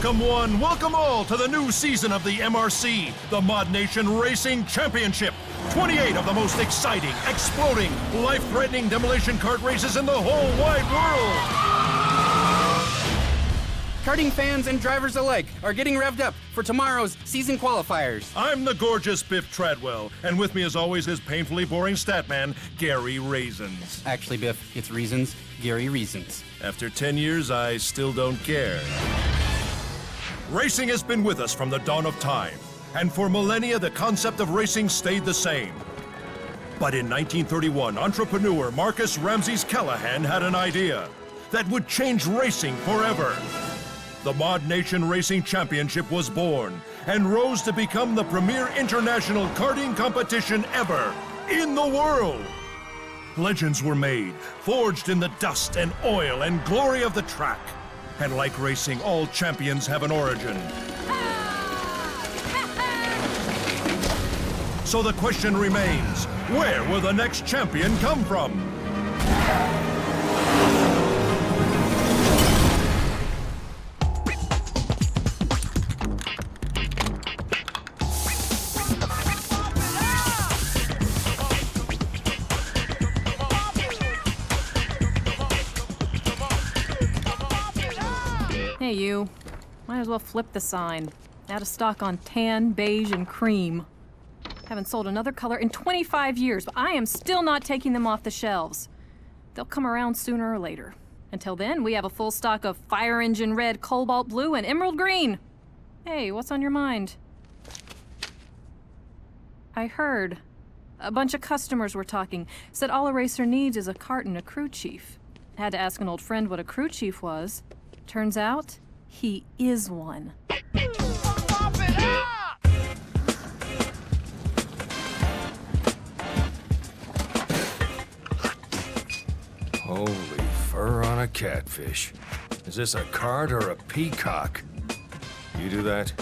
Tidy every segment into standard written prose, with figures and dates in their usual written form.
Welcome one, welcome all to the new season of the MRC, the ModNation Racing Championship. 28 of the most exciting, exploding, life-threatening demolition kart races in the whole wide world. Karting fans and drivers alike are getting revved up for tomorrow's season qualifiers. I'm the gorgeous Biff Treadwell, and with me as always is painfully boring statman, Gary Raisins. Actually, Biff, it's Reasons, Gary Reasons. After 10 years, I still don't care. Racing has been with us from the dawn of time, and for millennia the concept of racing stayed the same. But in 1931, entrepreneur Marcus Ramses Callahan had an idea that would change racing forever. The ModNation Racing Championship was born and rose to become the premier international karting competition ever in the world. Legends were made, forged in the dust and oil and glory of the track. And like racing, all champions have an origin. So the question remains, where will the next champion come from? Hey, you. Might as well flip the sign. Out of stock on tan, beige, and cream. Haven't sold another color in 25 years, but I am still not taking them off the shelves. They'll come around sooner or later. Until then, we have a full stock of fire engine red, cobalt blue, and emerald green. Hey, what's on your mind? I heard. A bunch of customers were talking. Said all a racer needs is a kart and a crew chief. Had to ask an old friend what a crew chief was. Turns out, he is one. Holy fur on a catfish. Is this a cart or a peacock? You do that?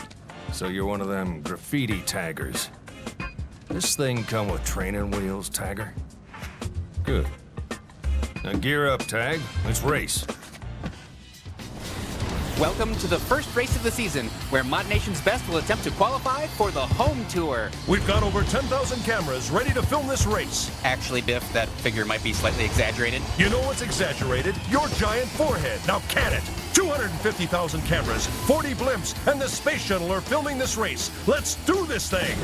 So you're one of them graffiti taggers. This thing come with training wheels, tagger? Good. Now gear up, Tag. Let's race. Welcome to the first race of the season, where ModNation's best will attempt to qualify for the home tour. We've got over 10,000 cameras ready to film this race. Actually, Biff, that figure might be slightly exaggerated. You know what's exaggerated? Your giant forehead. Now can it? 250,000 cameras, 40 blimps, and the space shuttle are filming this race. Let's do this thing.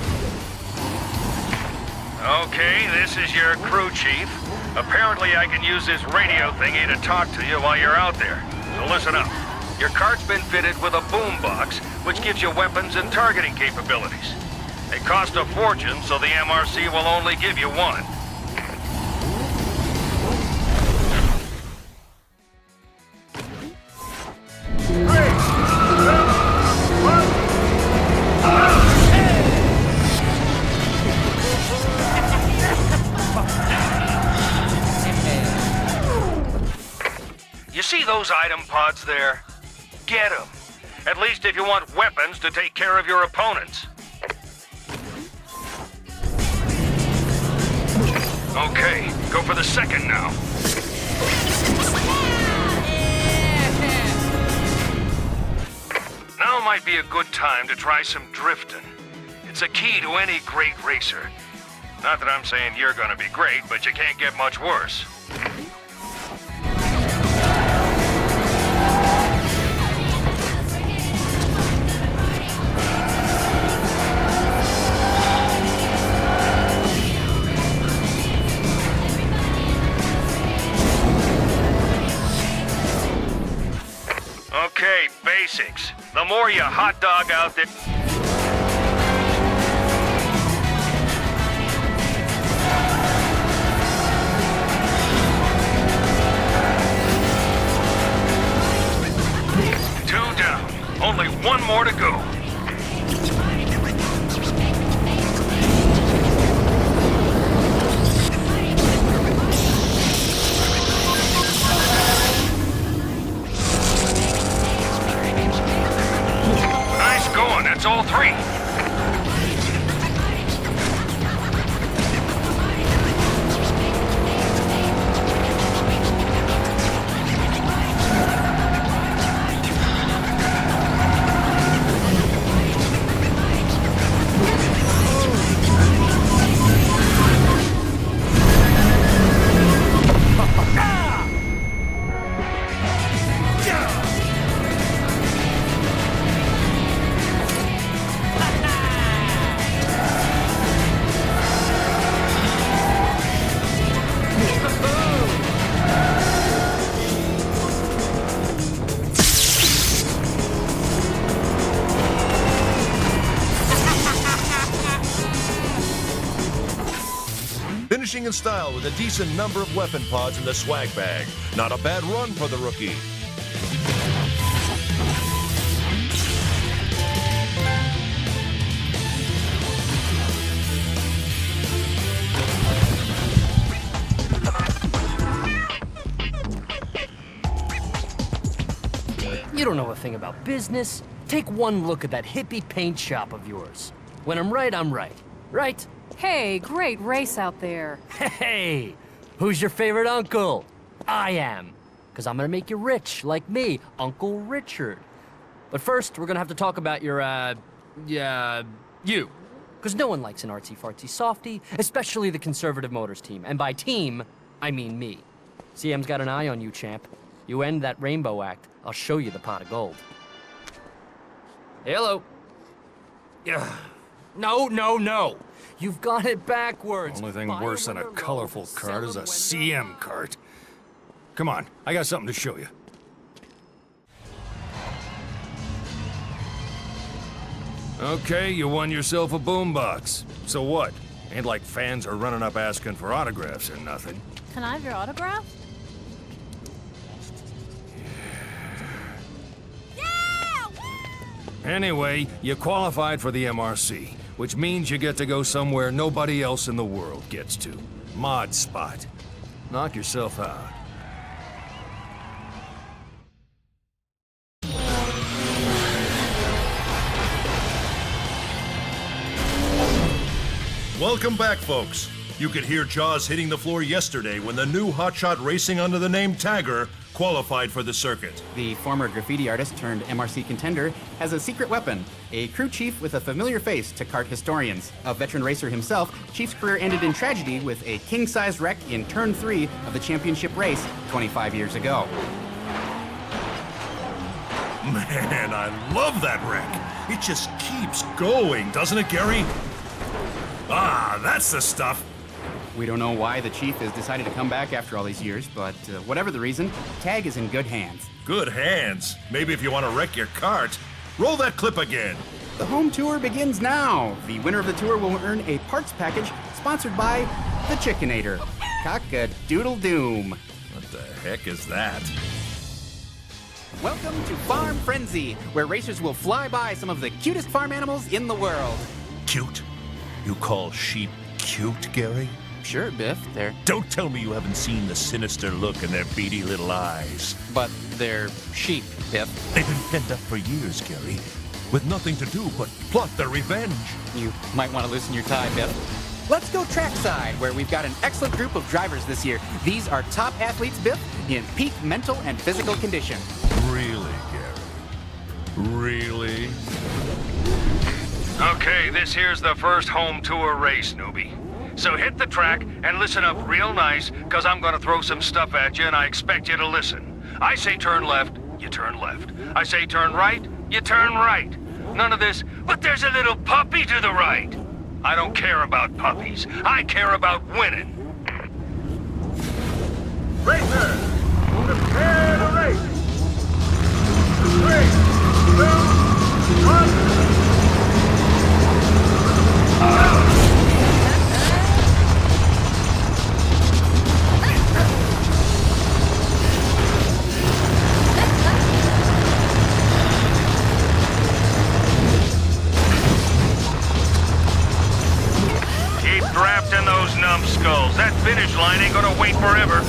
Okay, this is your crew chief. Apparently I can use this radio thingy to talk to you while you're out there. So listen up. Your kart's been fitted with a boom box, which gives you weapons and targeting capabilities. They cost a fortune, so the MRC will only give you one. You see those item pods there? Get them. At least if you want weapons to take care of your opponents. Okay, go for the second now. Now might be a good time to try some drifting. It's a key to any great racer. Not that I'm saying you're gonna be great, but you can't get much worse. Okay, basics. The more you hot dog out there... Two down. Only one more to go. That's all three. finishing in style with a decent number of weapon pods in the swag bag. Not a bad run for the rookie. You don't know a thing about business. Take one look at that hippie paint shop of yours. When I'm right, I'm right. Right? Hey, great race out there. Hey! Who's your favorite uncle? I am. Because I'm gonna make you rich, like me, Uncle Richard. But first, we're gonna have to talk about your, you. Because no one likes an artsy-fartsy softy, especially the conservative motors team. And by team, I mean me. CM's got an eye on you, champ. You end that rainbow act, I'll show you the pot of gold. Hello. Yeah. No. You've got it backwards. Only thing Buy worse than a when they're colorful low, cart sell is a them when CM they're high. cart. Come on, I got something to show you. Okay, you won yourself a boombox. So what? Ain't like fans are running up asking for autographs or nothing. Can I have your autograph? Anyway, you qualified for the MRC, which means you get to go somewhere nobody else in the world gets to. Mod Spot. Knock yourself out. Welcome back, folks. You could hear Jaws hitting the floor yesterday when the new hotshot racing under the name Tagger qualified for the circuit. The former graffiti artist turned MRC contender has a secret weapon, a crew chief with a familiar face to kart historians. A veteran racer himself, Chief's career ended in tragedy with a king-sized wreck in turn 3 of the championship race 25 years ago. Man, I love that wreck. It just keeps going, doesn't it, Gary? Ah, that's the stuff. We don't know why the Chief has decided to come back after all these years, but whatever the reason, Tag is in good hands. Good hands. Maybe if you want to wreck your cart, roll that clip again. The home tour begins now. The winner of the tour will earn a parts package sponsored by the Chickinator. Cock-a-doodle-doom. What the heck is that? Welcome to Farm Frenzy, where racers will fly by some of the cutest farm animals in the world. Cute? You call sheep cute, Gary? Sure, Biff, Don't tell me you haven't seen the sinister look in their beady little eyes. but they're sheep, Biff. They've been pent up for years, Gary, with nothing to do but plot their revenge. You might want to loosen your tie, Biff. Let's go trackside, where we've got an excellent group of drivers this year. These are top athletes, Biff, in peak mental and physical condition. Really, Gary? Really? Okay, this here's the first home tour race, newbie. So hit the track and listen up real nice, because I'm going to throw some stuff at you and I expect you to listen. I say turn left, you turn left. I say turn right, you turn right. None of this, but there's a little puppy to the right. I don't care about puppies. I care about winning. Racers, prepare to race! 3, 2, 1... Keep drafting those numbskulls. That finish line ain't gonna wait forever.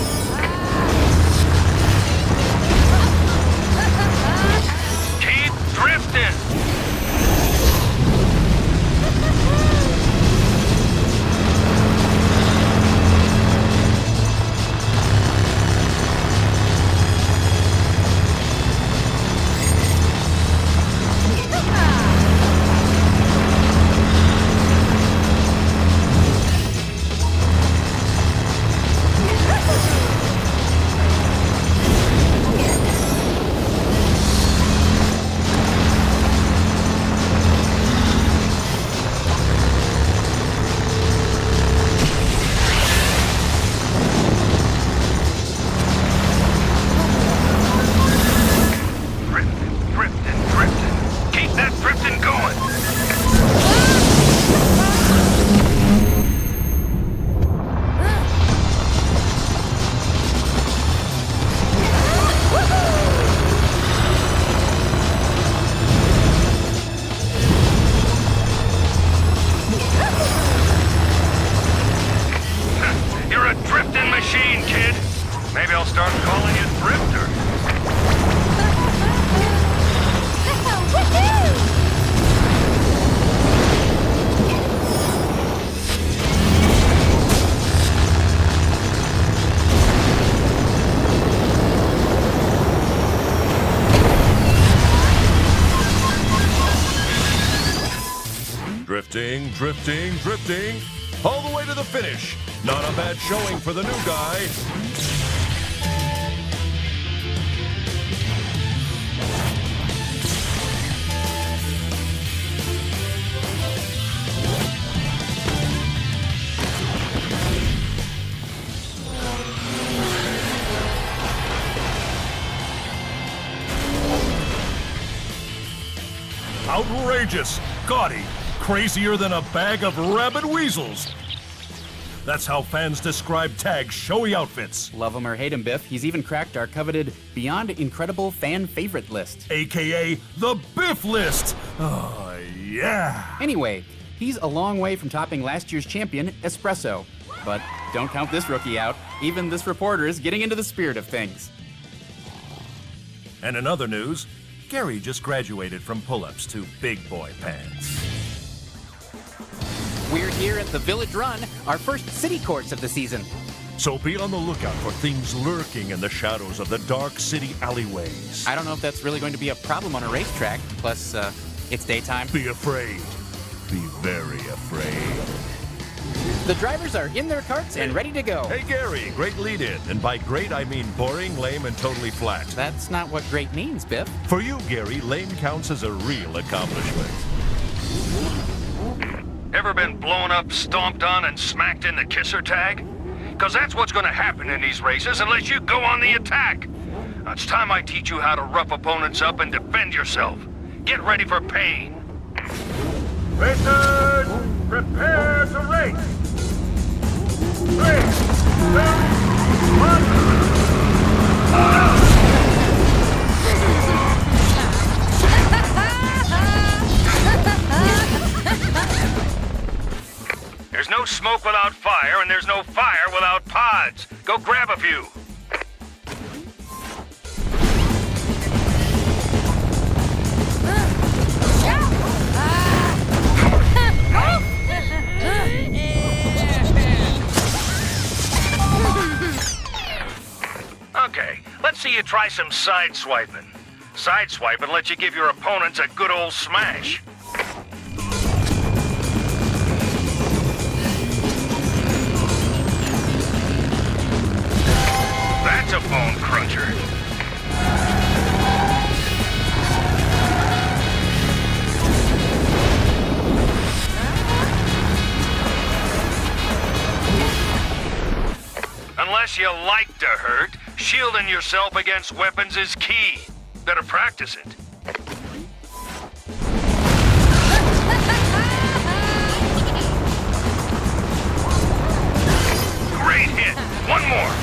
they'll start calling you Drifter. Drifting, drifting, drifting, all the way to the finish. Not a bad showing for the new guy. Outrageous, gaudy, crazier than a bag of rabid weasels. That's how fans describe Tag's showy outfits. Love him or hate him, Biff, he's even cracked our coveted Beyond Incredible fan favorite list. AKA the Biff List. Oh, yeah. Anyway, he's a long way from topping last year's champion, Espresso. But don't count this rookie out. Even this reporter is getting into the spirit of things. And in other news, Gary just graduated from pull-ups to big boy pants. We're here at the Village Run, our first city course of the season. So be on the lookout for things lurking in the shadows of the dark city alleyways. I don't know if that's really going to be a problem on a racetrack. Plus, it's daytime. Be afraid. Be very afraid. The drivers are in their carts and ready to go. Hey, Gary, great lead-in. And by great, I mean boring, lame, and totally flat. That's not what great means, Biff. For you, Gary, lame counts as a real accomplishment. Ever been blown up, stomped on, and smacked in the kisser tag? Because that's what's going to happen in these races unless you go on the attack. Now, it's time I teach you how to rough opponents up and defend yourself. Get ready for pain. Racers, prepare to race. 3, 2, 1. There's no smoke without fire, and there's no fire without pods. Go grab a few. Okay, let's see you try some sideswiping. Sideswiping lets you give your opponents a good old smash. That's a bone cruncher. Unless you like to hurt, shielding yourself against weapons is key. Better practice it. Great hit. One more.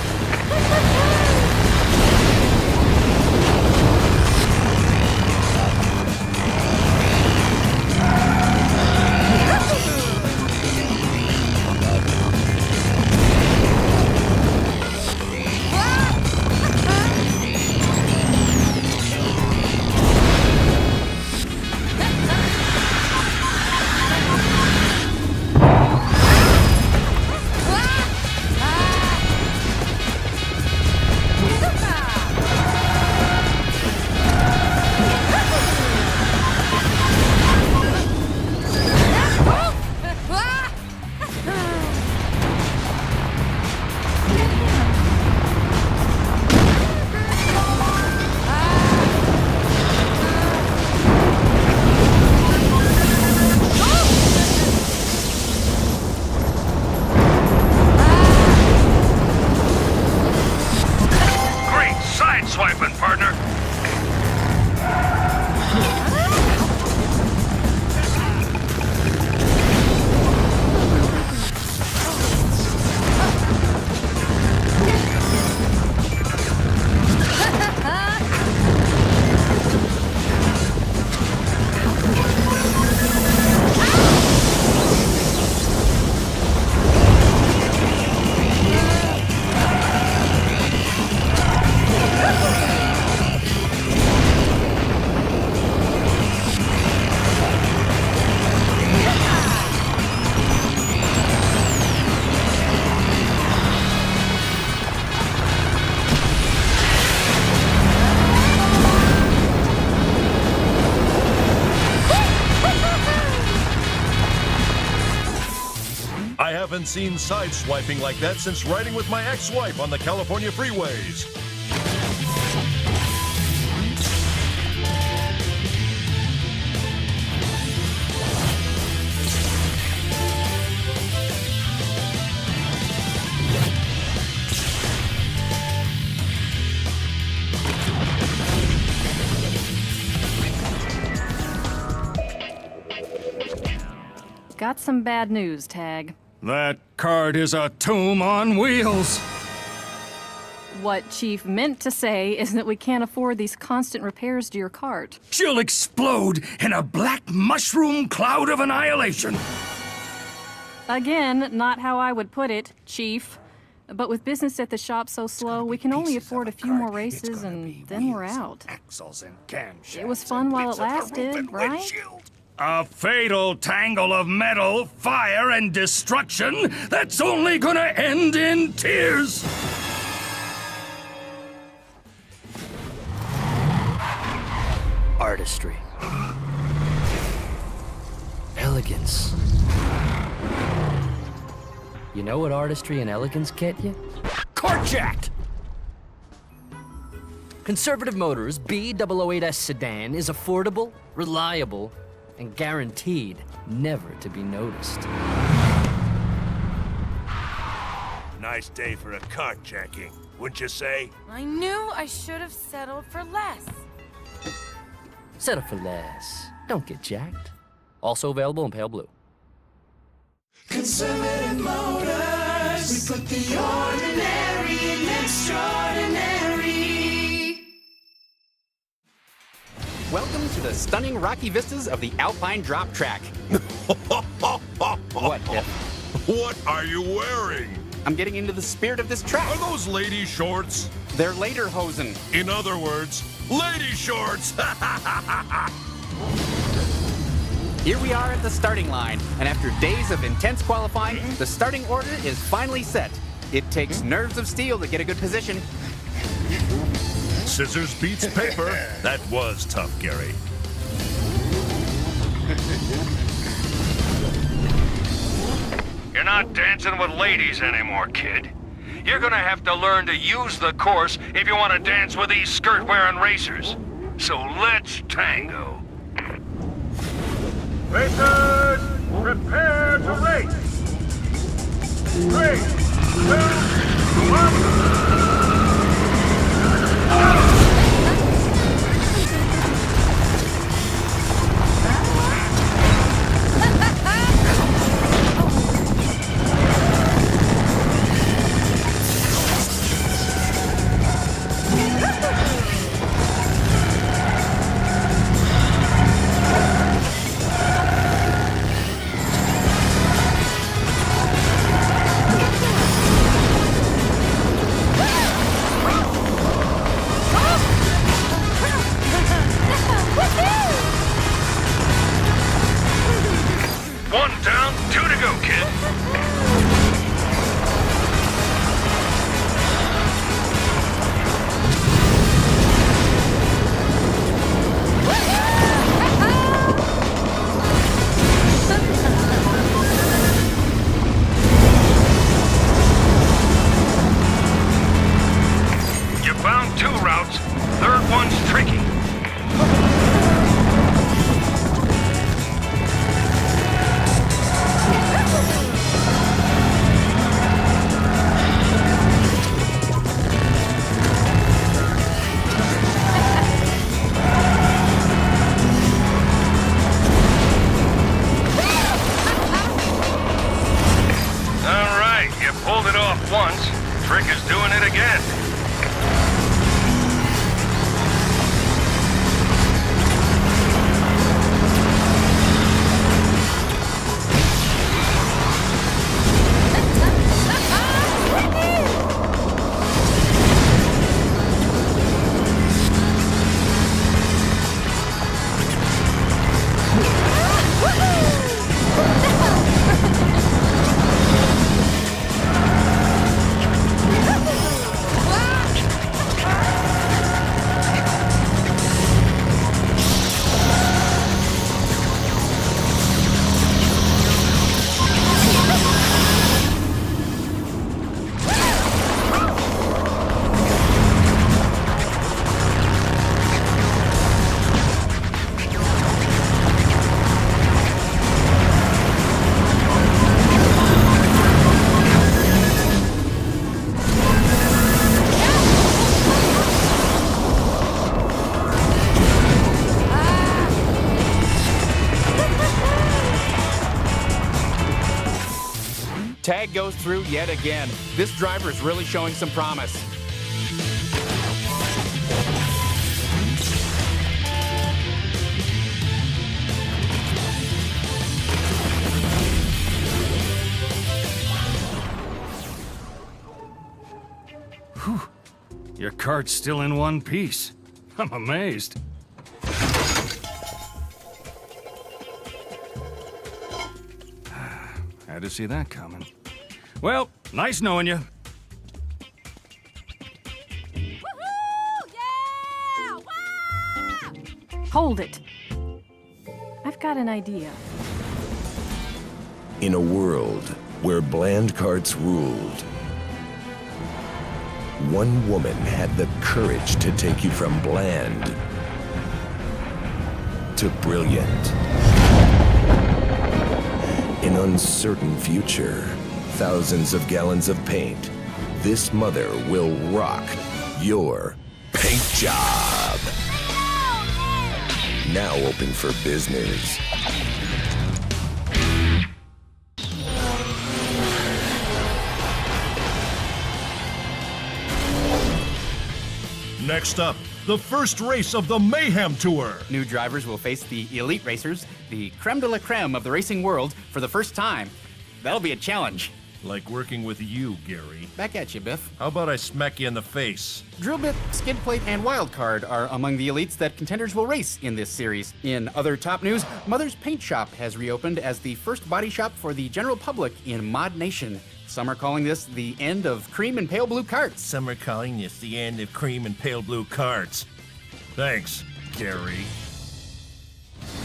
haven't seen sideswiping like that since riding with my ex-wife on the California freeways. Got some bad news, Tag. That cart is a tomb on wheels. What Chief meant to say is that we can't afford these constant repairs to your cart. She'll explode in a black mushroom cloud of annihilation. Again, not how I would put it, Chief. But with business at the shop so slow, we can only afford a few more races and then we're out. Axles and camshafts. It was fun while it lasted, right? A fatal tangle of metal, fire, and destruction that's only gonna end in tears. Artistry. Elegance. You know what artistry and elegance get you? Carjacked! Conservative Motors B008S sedan is affordable, reliable, and guaranteed never to be noticed. Nice day for a carjacking, wouldn't you say? I knew I should have settled for less. Settle for less. Don't get jacked. Also available in pale blue. Conservative Motors, we put the ordinary in extraordinary. Welcome to the stunning rocky vistas of the Alpine Drop Track. What, Pip? What are you wearing? I'm getting into the spirit of this track. Are those lady shorts? They're lederhosen. In other words, lady shorts! Here we are at the starting line, and after days of intense qualifying, the starting order is finally set. It takes nerves of steel to get a good position. Scissors beats paper. That was tough, Gary. You're not dancing with ladies anymore, kid. You're gonna have to learn to use the course if you want to dance with these skirt-wearing racers. So let's tango. Racers, prepare to race. 3, 2, 1. Tag goes through yet again. This driver is really showing some promise. Your cart's still in one piece. I'm amazed. Had to see that coming. Well, nice knowing you. Hold it. I've got an idea. In a world where bland carts ruled, one woman had the courage to take you from bland to brilliant. An uncertain future, thousands of gallons of paint. This mother will rock your paint job. Now open for business. Next up, the first race of the Mayhem Tour. New drivers will face the elite racers, the creme de la creme of the racing world, for the first time. That'll be a challenge. Like working with you, Gary. Back at you, Biff. How about I smack you in the face? Drill bit, skid plate, and wildcard are among the elites that contenders will race in this series. In other top news, Mother's Paint Shop has reopened as the first body shop for the general public in ModNation. Some are calling this the end of cream and pale blue carts. Some are calling this the end of cream and pale blue carts. Thanks, Gary.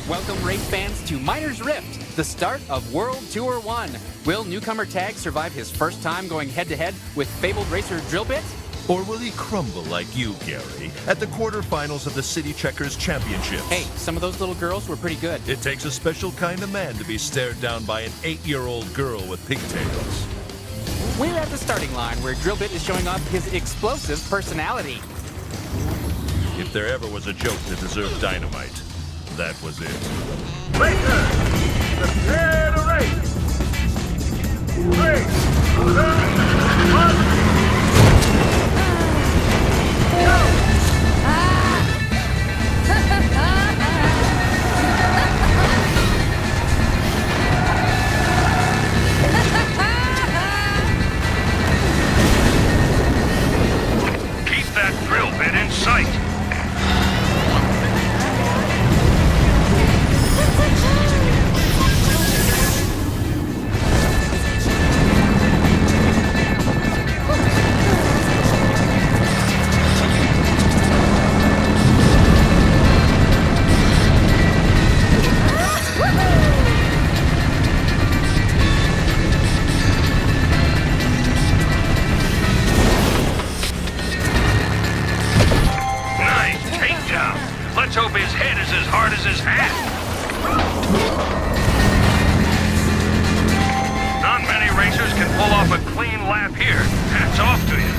Welcome race fans to Miners Rift, the start of World Tour 1. Will newcomer Tag survive his first time going head-to-head with fabled racer Drillbit? Or will he crumble like you, Gary, at the quarterfinals of the City Checkers Championships? Hey, some of those little girls were pretty good. It takes a special kind of man to be stared down by an 8-year-old girl with pigtails. We're at the starting line where Drillbit is showing off his explosive personality. If there ever was a joke that deserved dynamite, that was it. Racers, prepare to race. 3, 2, 1. Keep that drill bit in sight. Let's hope his head is as hard as his hat. Not many racers can pull off a clean lap here. Hats off to you.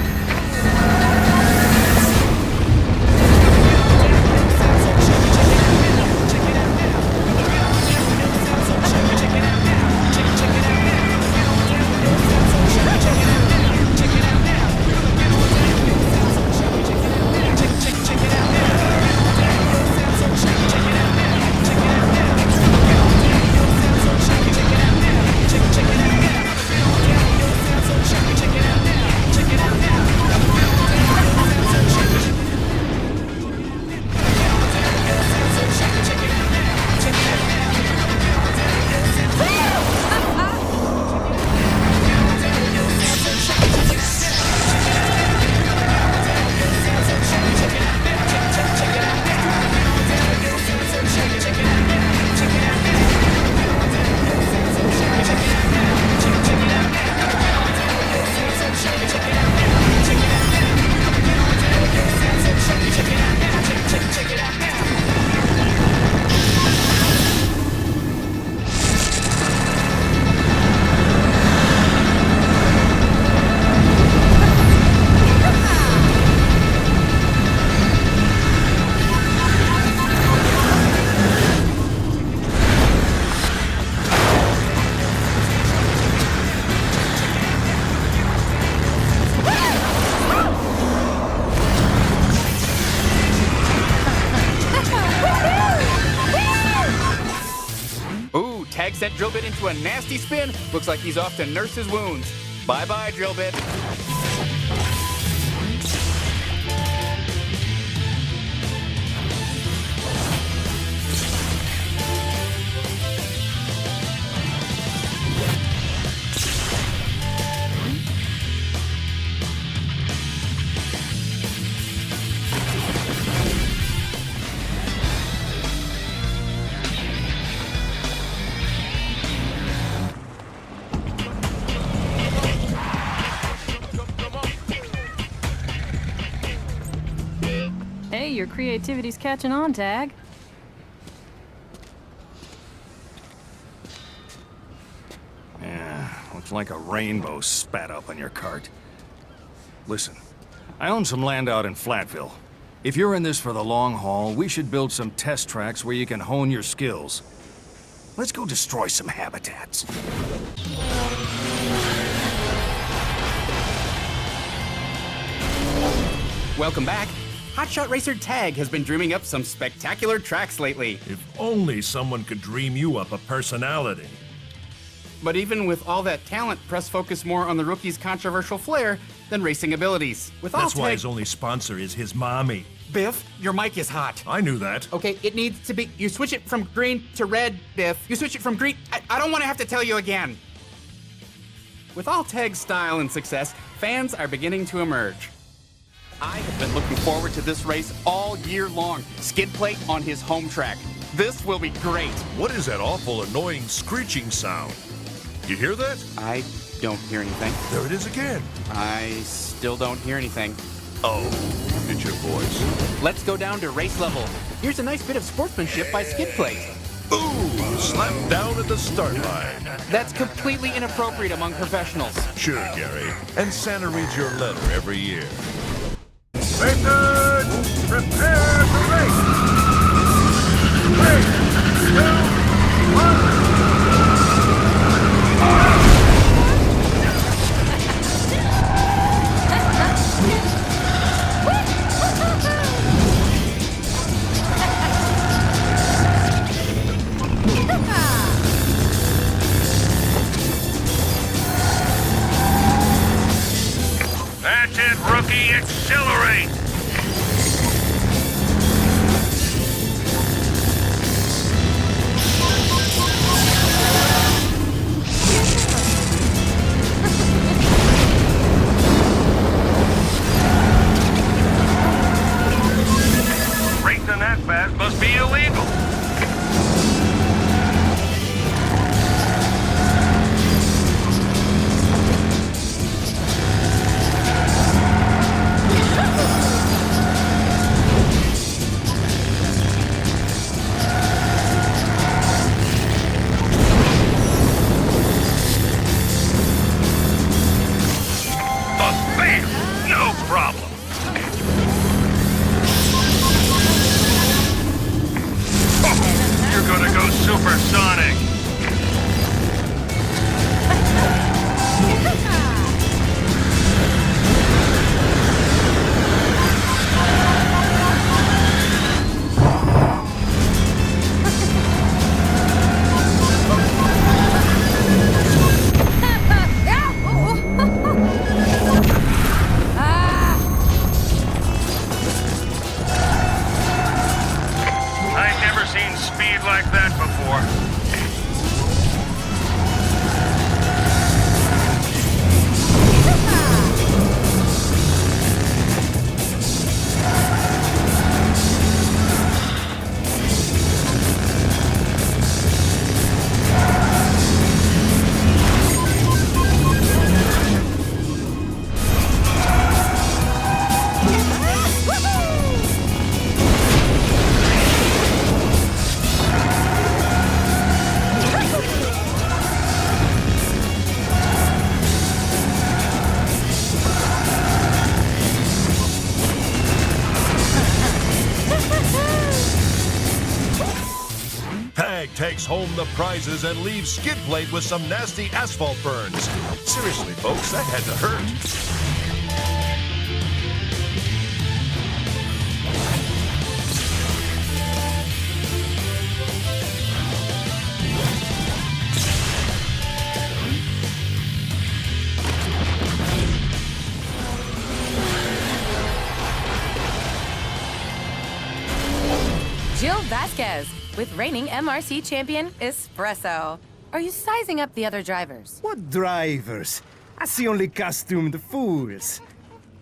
sent Drillbit into a nasty spin. Looks like he's off to nurse his wounds. Bye-bye, Drillbit. Hey, your creativity's catching on, Tag. Yeah, looks like a rainbow spat up on your cart. Listen, I own some land out in Flatville. If you're in this for the long haul, we should build some test tracks where you can hone your skills. Let's go destroy some habitats. Welcome back. Hotshot Racer Tag has been dreaming up some spectacular tracks lately. If only someone could dream you up a personality. But even with all that talent, press focus more on the rookie's controversial flair than racing abilities. With all That's why Tag... his only sponsor is his mommy. Biff, your mic is hot. I knew that. Okay, it needs to be... You switch it from green to red, Biff. You switch it from green... I don't want to have to tell you again. With all Tag's style and success, fans are beginning to emerge. I have been looking forward to this race all year long. Skid plate on his home track. This will be great. What is that awful, annoying screeching sound? You hear that? I don't hear anything. There it is again. I still don't hear anything. Oh, it's your voice. Let's go down to race level. Here's a nice bit of sportsmanship by Skid Plate. Ooh, slap down at the start line. That's completely inappropriate among professionals. Sure, Gary. And Santa reads your letter every year. Racers, prepare to race! 3, 2, 1. That's it, rookie. Accelerate! Racing that fast must be illegal. Bam! No problem. Oh, you're gonna go supersonic. I've never seen speed like that before. Tag takes home the prizes and leaves Skid Plate with some nasty asphalt burns. Seriously, folks, that had to hurt. Jill Vasquez with reigning MRC champion Espresso. Are you sizing up the other drivers? What drivers? I see only costumed fools.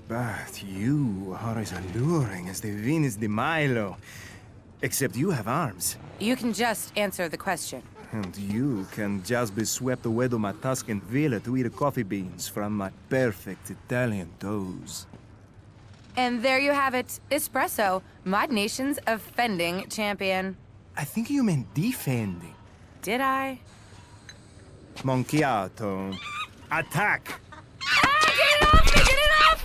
But you are as alluring as the Venus de Milo. Except you have arms. You can just answer the question. And you can just be swept away to my Tuscan villa to eat coffee beans from my perfect Italian toes. And there you have it. Espresso, ModNation's offending champion. I think you meant defending. Did I? Monchiato. Attack! Ah, get it off me! Get it off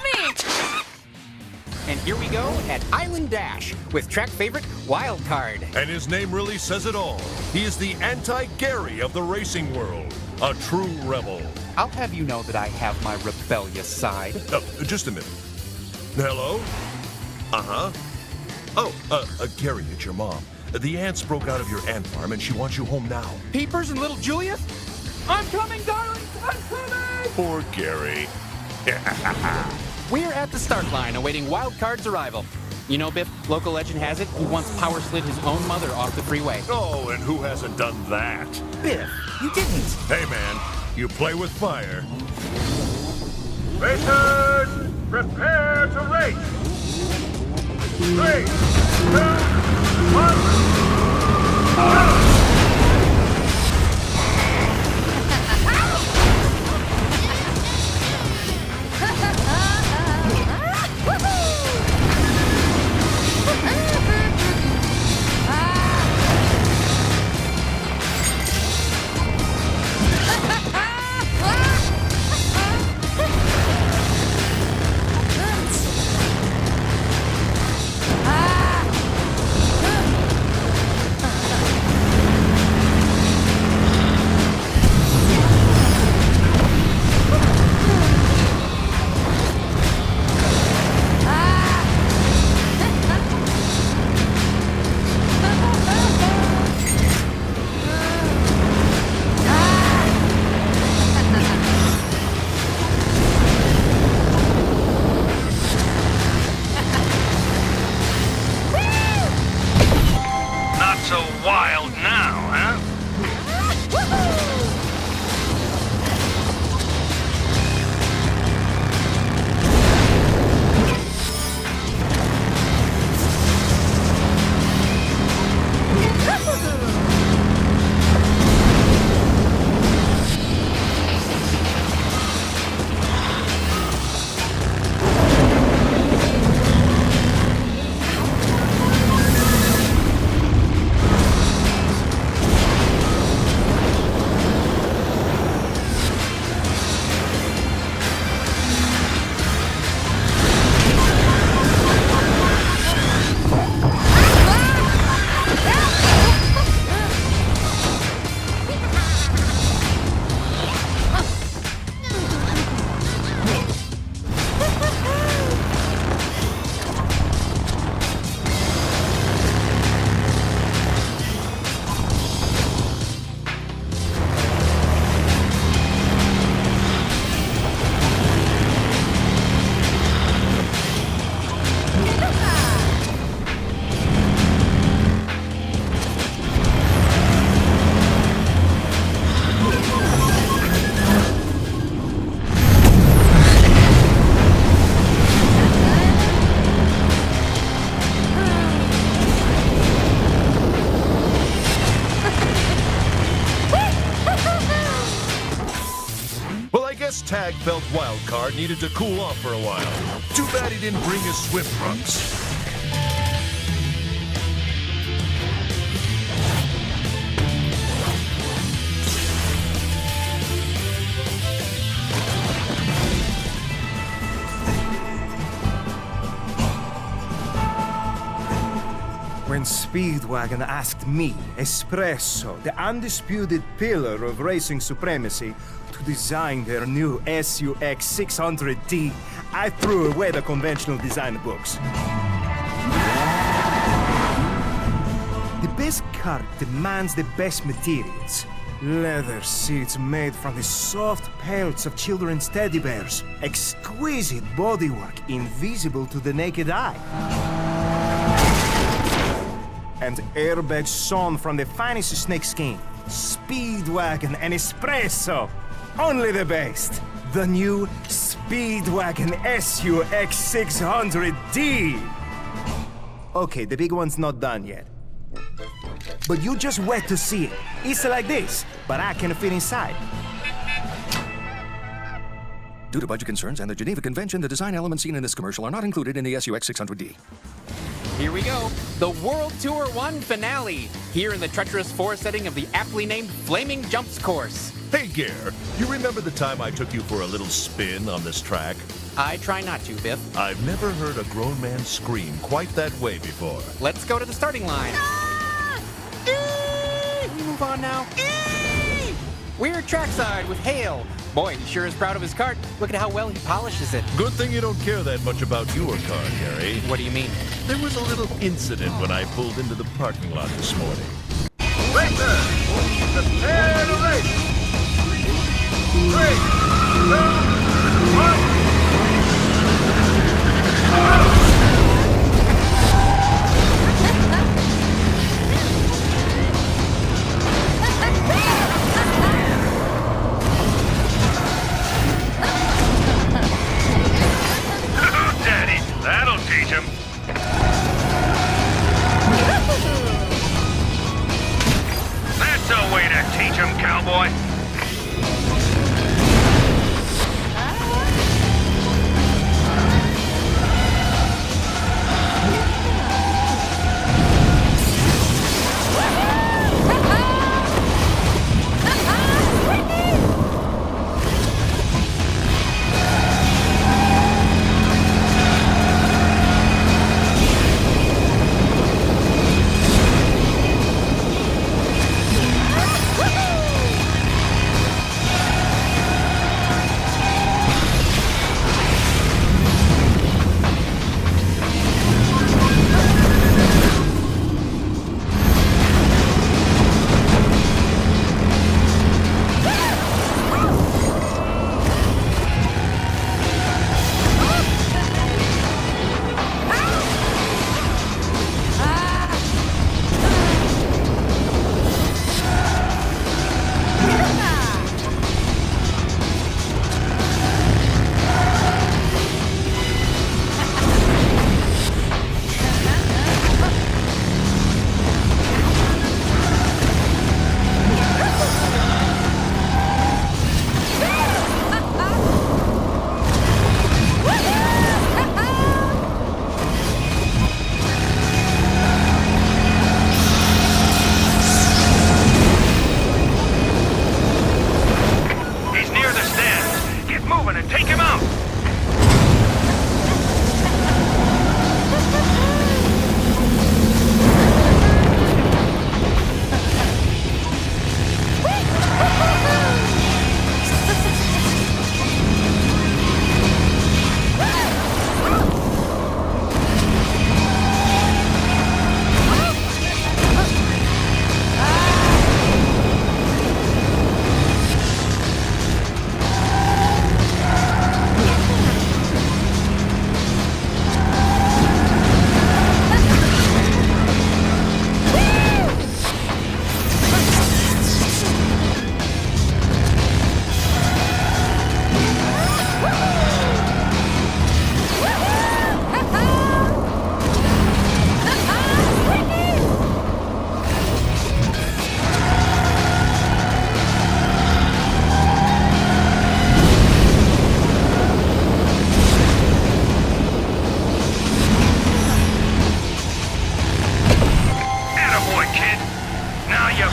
me! And here we go at Island Dash with track favorite Wild Card. And his name really says it all. He is the anti-Gary of the racing world. A true rebel. I'll have you know that I have my rebellious side. Just a minute. Hello? Uh-huh. Oh, Gary, it's your mom. The ants broke out of your ant farm and she wants you home now. Peepers and little Julius? I'm coming, darling! I'm coming! Poor Gary. We're at the start line awaiting Wild Card's arrival. You know, Biff, local legend has it, he once power slid his own mother off the freeway. Oh, and who hasn't done that? Biff, you didn't. Hey, man, you play with fire. Racers, prepare to race. 3, 2, 1. So wild now, huh? Tag felt Wild Card needed to cool off for a while. Too bad he didn't bring his swim trunks. When Speedwagon asked me, Espresso, the undisputed pillar of racing supremacy, to design their new SUX 600D, I threw away the conventional design books. The best car demands the best materials. Leather seats made from the soft pelts of children's teddy bears. Exquisite bodywork invisible to the naked eye. and airbag sewn from the finest snakeskin. Speedwagon and espresso. Only the best. The new Speedwagon SUX 600D. Okay, the big one's not done yet. But you just wait to see it. It's like this, but I can fit inside. Due to budget concerns and the Geneva Convention, the design elements seen in this commercial are not included in the SUX 600D. Here we go. The World Tour 1 finale. Here in the treacherous forest setting of the aptly named Flaming Jumps course. Hey, Gare, you remember the time I took you for a little spin on this track? I try not to, Biff. I've never heard a grown man scream quite that way before. Let's go to the starting line. Can we move on now? We're trackside with Hale. Boy, he sure is proud of his kart. Look at how well he polishes it. Good thing you don't care that much about your car, Gary. What do you mean? There was a little incident when I pulled into the parking lot this morning. Racer, prepare to race. 3, 2, 1. Daddy, that'll teach him. That's a way to teach him, cowboy.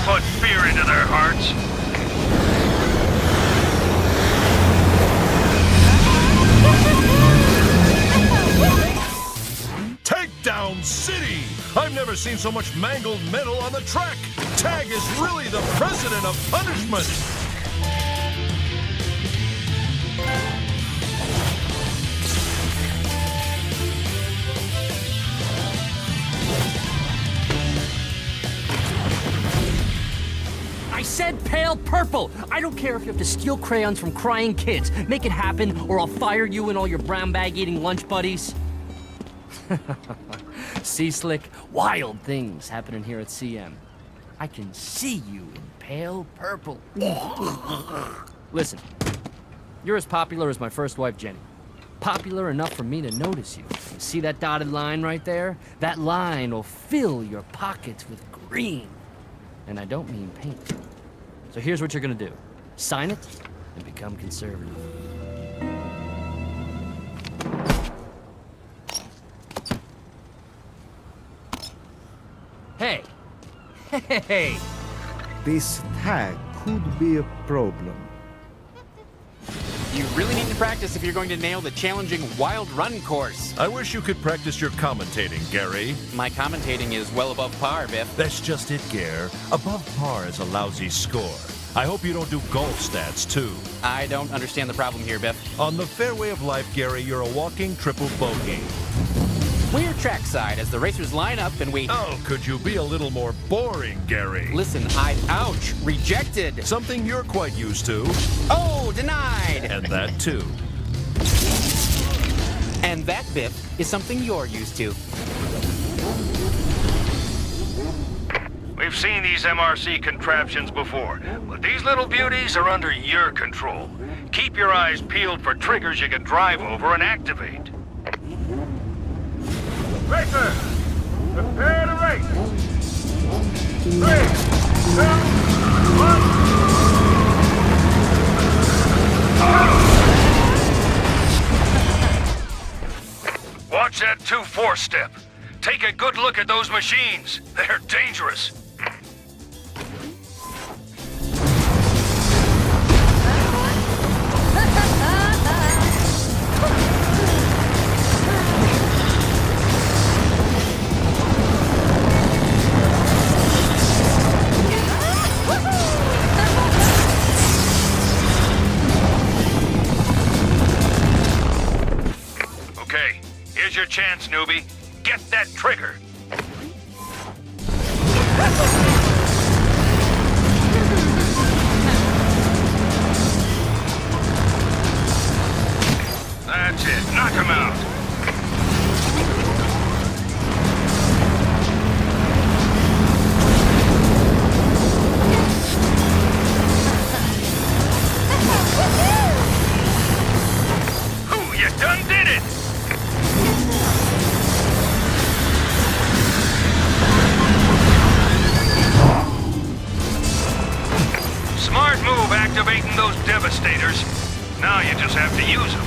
put fear into their hearts. Takedown City! I've never seen so much mangled metal on the track. Tag is really the president of punishment. I said pale purple! I don't care if you have to steal crayons from crying kids. Make it happen, or I'll fire you and all your brown bag eating lunch buddies. Sea Slick, wild things happening here at CM. I can see you in pale purple. Listen, you're as popular as my first wife, Jenny. Popular enough for me to notice you. You see that dotted line right there? That line will fill your pockets with green. And I don't mean paint. So here's what you're gonna do. Sign it and become conservative. Hey! Hey! This tag could be a problem. You really need to practice if you're going to nail the challenging Wild Run course. I wish you could practice your commentating, Gary. My commentating is well above par, Biff. That's just it, Gare. Above par is a lousy score. I hope you don't do golf stats, too. I don't understand the problem here, Biff. On the fairway of life, Gary, you're a walking triple bogey. We're trackside as the racers line up and we... Oh, could you be a little more boring, Gary? Listen, ouch, rejected. Something you're quite used to. Oh, denied. And that, too. And that, Biff, is something you're used to. We've seen these MRC contraptions before, but these little beauties are under your control. Keep your eyes peeled for triggers you can drive over and activate. Racer, prepare to race. 3, 2, 1. Watch that 2-4 step. Take a good look at those machines. They're dangerous. Okay, here's your chance, newbie. Get that trigger. That's it. Knock him out. Ooh, you done did it! Smart move activating those devastators. Now you just have to use them.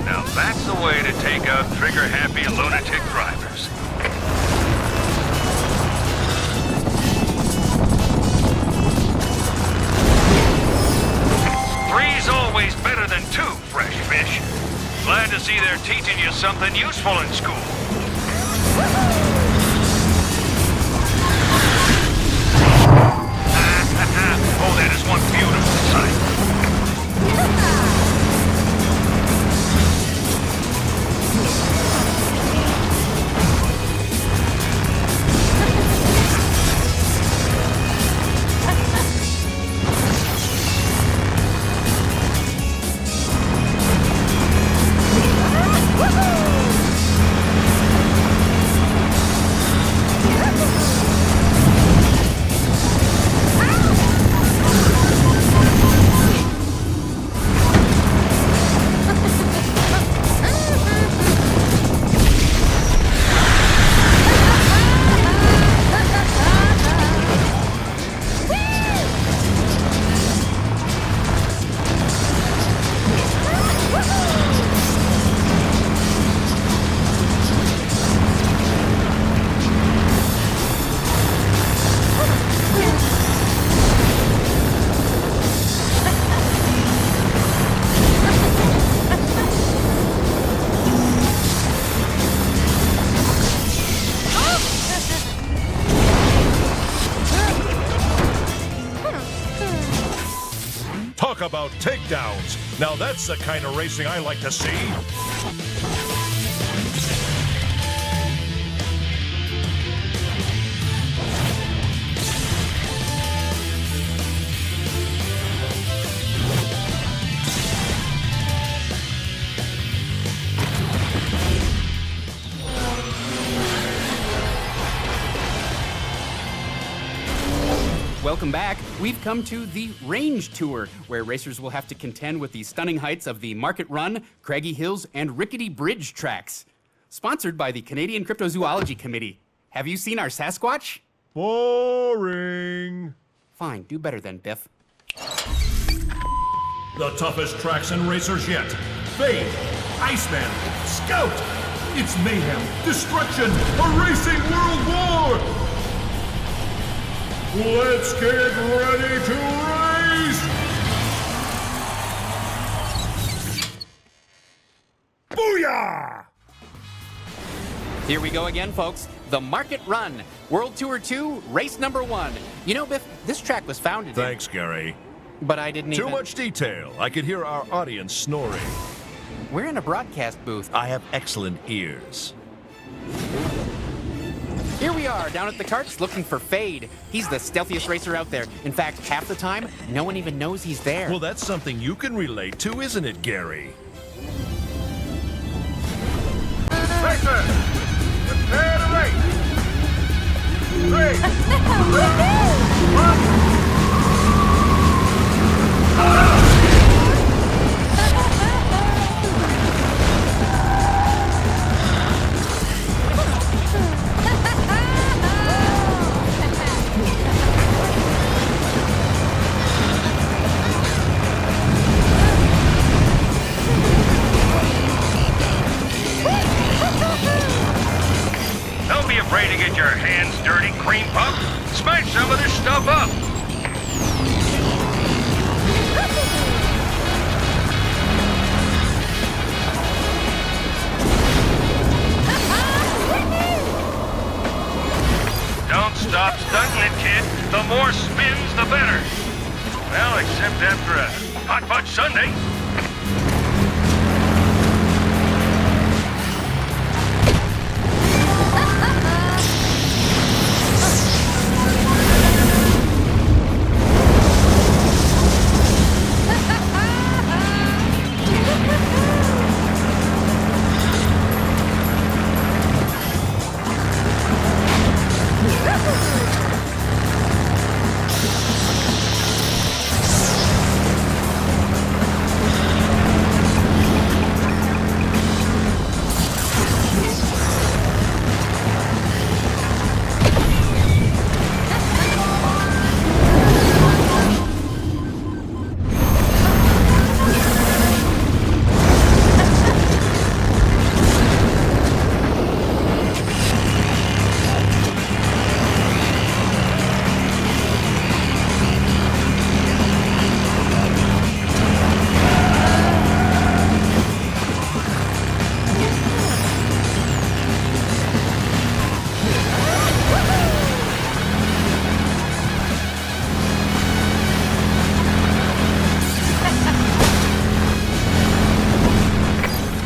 Now that's the way to take out trigger-happy lunatic drivers. 3's always better than 2, fresh fish. Glad to see they're teaching you something useful in school. Oh, that is one beautiful sight. Talk about takedowns. Now that's the kind of racing I like to see. Welcome back. We've come to the Range Tour, where racers will have to contend with the stunning heights of the Market Run, Craggy Hills, and Rickety Bridge tracks. Sponsored by the Canadian Cryptozoology Committee. Have you seen our Sasquatch? Boring. Fine, do better then, Biff. The toughest tracks and racers yet. Fade, Iceman, Scout. It's mayhem, destruction, a racing world war. Let's get ready to race! Booyah! Here we go again, folks. The Market Run, World Tour 2, race number 1. You know, Biff, this track was founded Thanks, Gary. But I didn't Too even... much detail. I could hear our audience snoring. We're in a broadcast booth. I have excellent ears. Here we are, down at the karts, looking for Fade. He's the stealthiest racer out there. In fact, half the time, no one even knows he's there. Well, that's something you can relate to, isn't it, Gary? Racers, prepare to race. 3, 2, 1. Don't be afraid to get your hands dirty, cream puff. Smash some of this stuff up. Don't stop stunting it, kid. The more spins, the better. Well, except after a hot fudge sundae.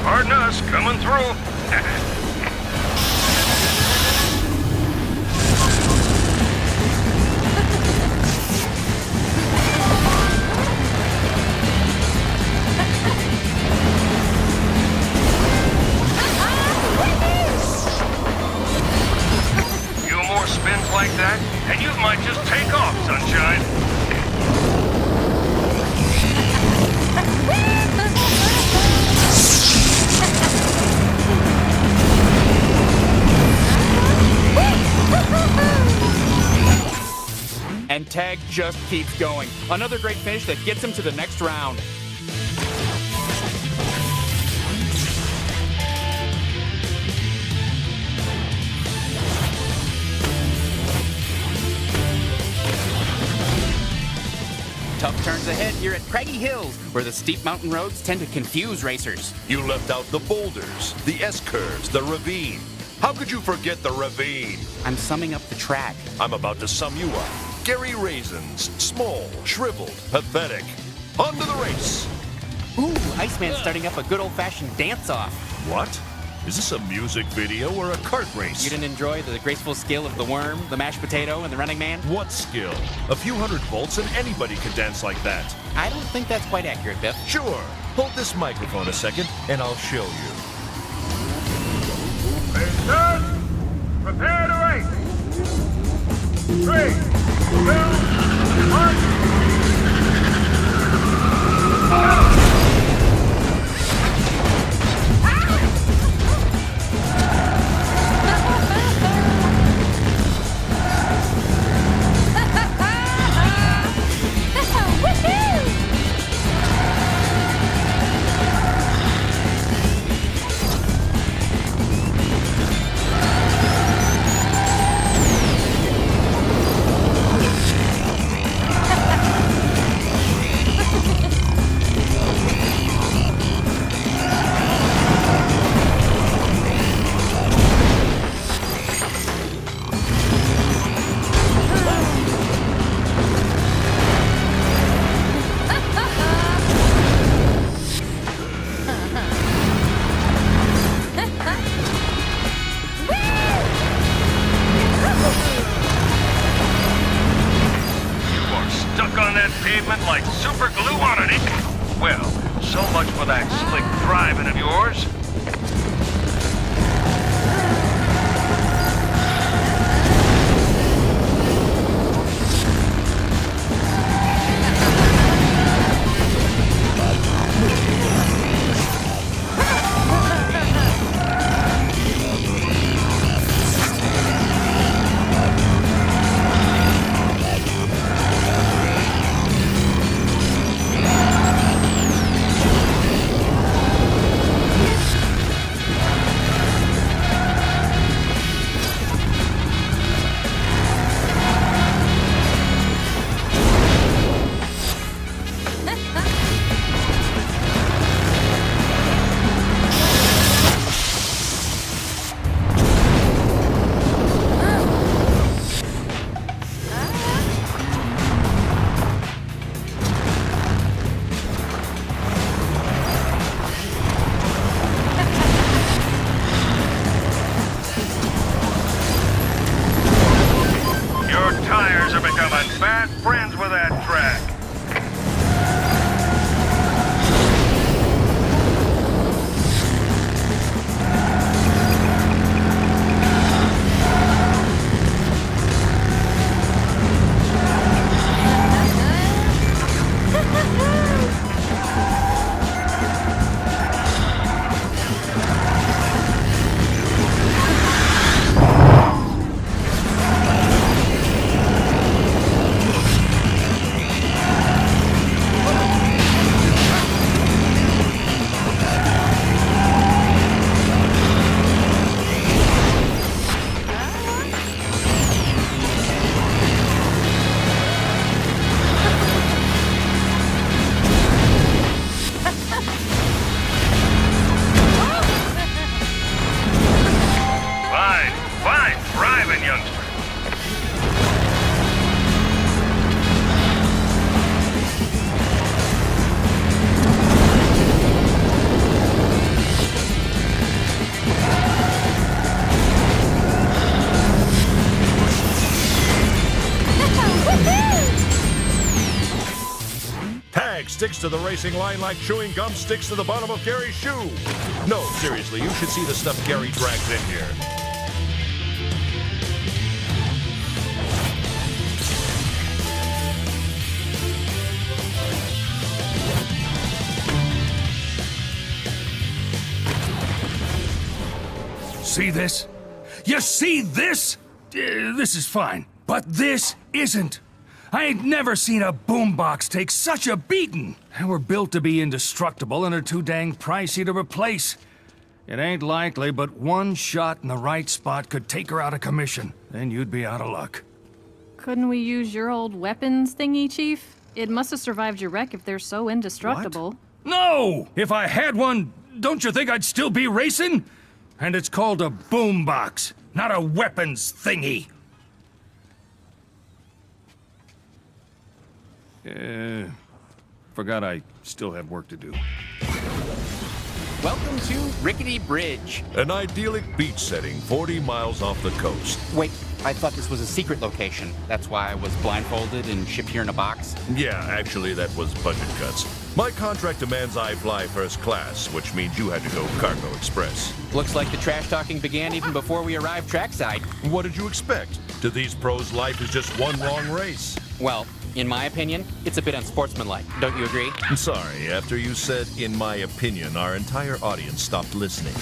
Pardon us, coming through. Few more spins like that, and you might just take off, sunshine. And Tag just keeps going. Another great finish that gets him to the next round. Tough turns ahead here at Craggy Hills, where the steep mountain roads tend to confuse racers. You left out the boulders, the S-curves, the ravine. How could you forget the ravine? I'm summing up the track. I'm about to sum you up. Gary Raisins, small, shriveled, pathetic. On to the race. Ooh, Iceman's starting up a good old-fashioned dance-off. What? Is this a music video or a kart race? You didn't enjoy the graceful skill of the worm, the mashed potato, and the running man? What skill? A few hundred volts and anybody can dance like that. I don't think that's quite accurate, Biff. Sure. Hold this microphone a second and I'll show you. Racers, prepare to race. 3, 2, pavement like super glue on an ink. Well, so much for that slick driving of yours. Fast friends with that track. Sticks to the racing line like chewing gum sticks to the bottom of Gary's shoe. No, seriously, you should see the stuff Gary drags in here. See this? You see this? This is fine, but this isn't. I ain't never seen a boombox take such a beating. They were built to be indestructible and are too dang pricey to replace. It ain't likely, but one shot in the right spot could take her out of commission. Then you'd be out of luck. Couldn't we use your old weapons thingy, Chief? It must have survived your wreck if they're so indestructible. What? No! If I had one, don't you think I'd still be racing? And it's called a boombox, not a weapons thingy. Forgot I still had work to do. Welcome to Rickety Bridge. An idyllic beach setting 40 miles off the coast. Wait, I thought this was a secret location. That's why I was blindfolded and shipped here in a box. Yeah, actually, that was budget cuts. My contract demands I fly first class, which means you had to go cargo express. Looks like the trash talking began even before we arrived trackside. What did you expect? To these pros, life is just one long race. Well, In my opinion, it's a bit unsportsmanlike. Don't you agree? I'm sorry, after you said, in my opinion, our entire audience stopped listening.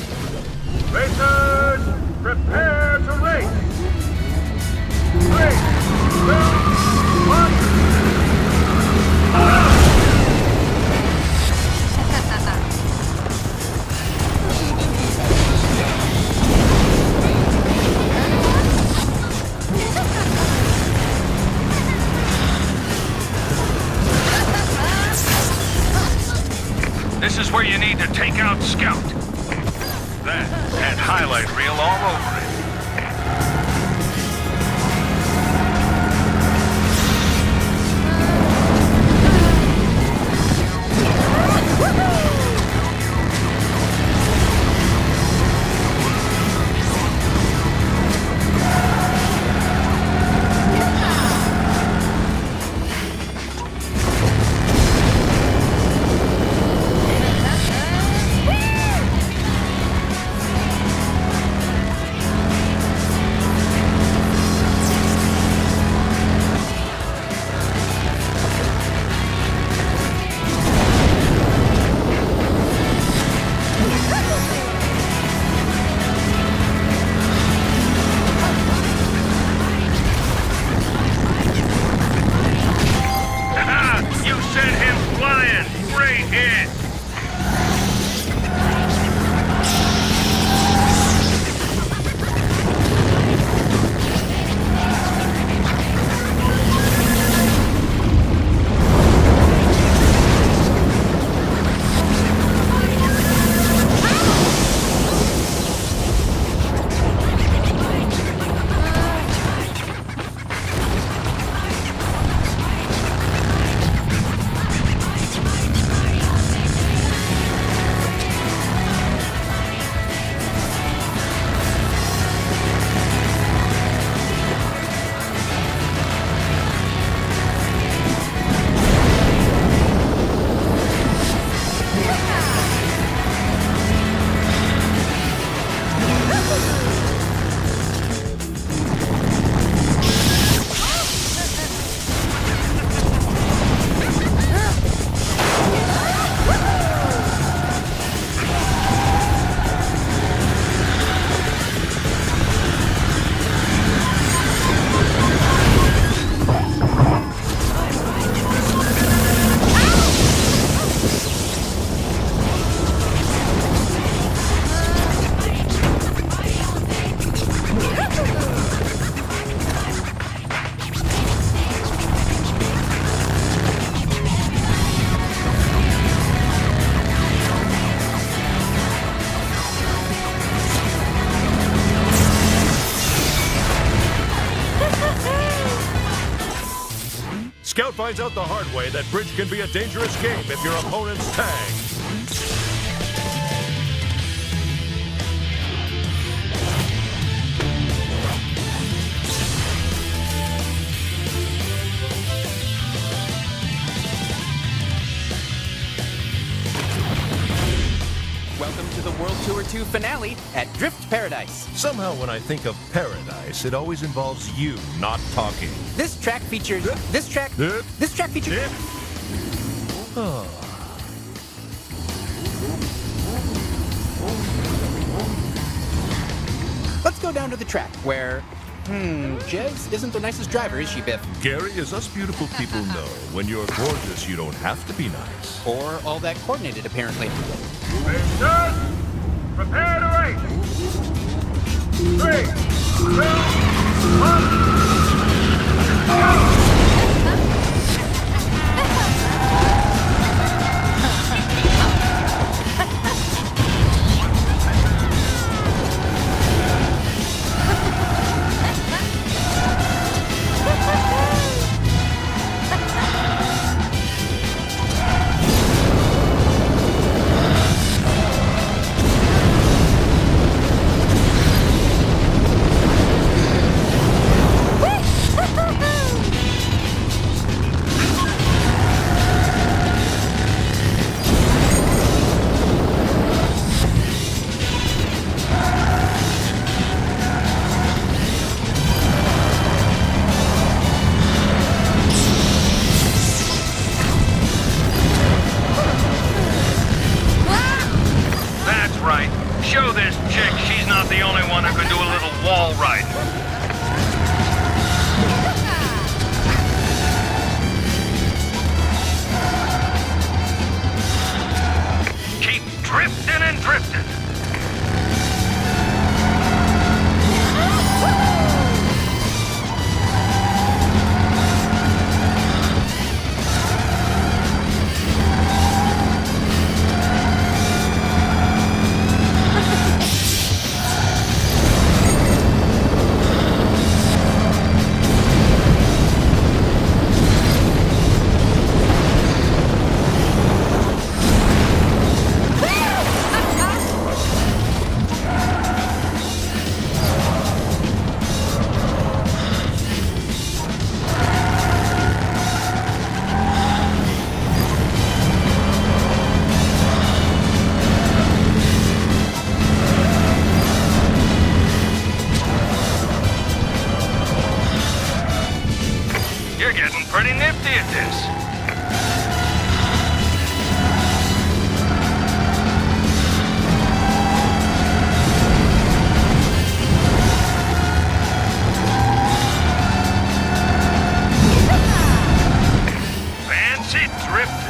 Racers, prepare to race. 3, 2, 1. This is where you need to take out Scout. That had highlight reel all over it. Scout finds out the hard way that bridge can be a dangerous game if your opponent's tagged. Welcome to the World Tour 2 finale at Drift Paradise. Somehow when I think of paradise, it always involves you not talking. This track features... This track features... Let's go down to the track where... Jez isn't the nicest driver, is she, Biff? Gary, as us beautiful people know, when you're gorgeous, you don't have to be nice. Or all that coordinated, apparently. Racers, prepare to race. 3, 2, 1, go! right. Show this chick she's not the only one who can do a little wall riding. Keep drifting and drifting. You're getting pretty nifty at this. Fancy drifting.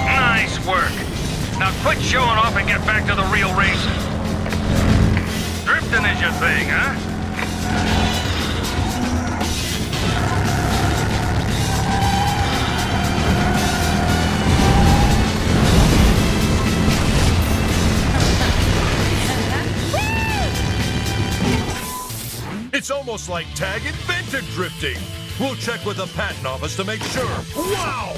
Nice work. Now quit showing off and get back to the real racing. Drifting is your thing, huh? It's almost like Tag invented drifting. We'll check with the patent office to make sure. Wow!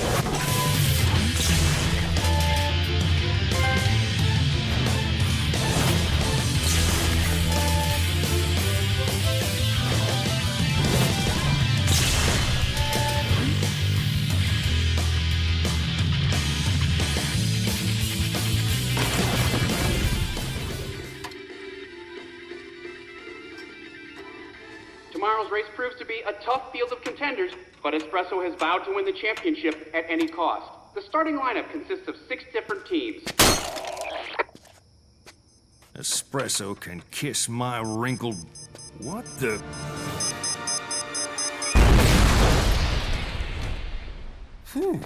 Tomorrow's race proves to be a tough field of contenders, but Espresso has vowed to win the championship at any cost. The starting lineup consists of 6 different teams. Espresso can kiss my wrinkled... What the... Whew.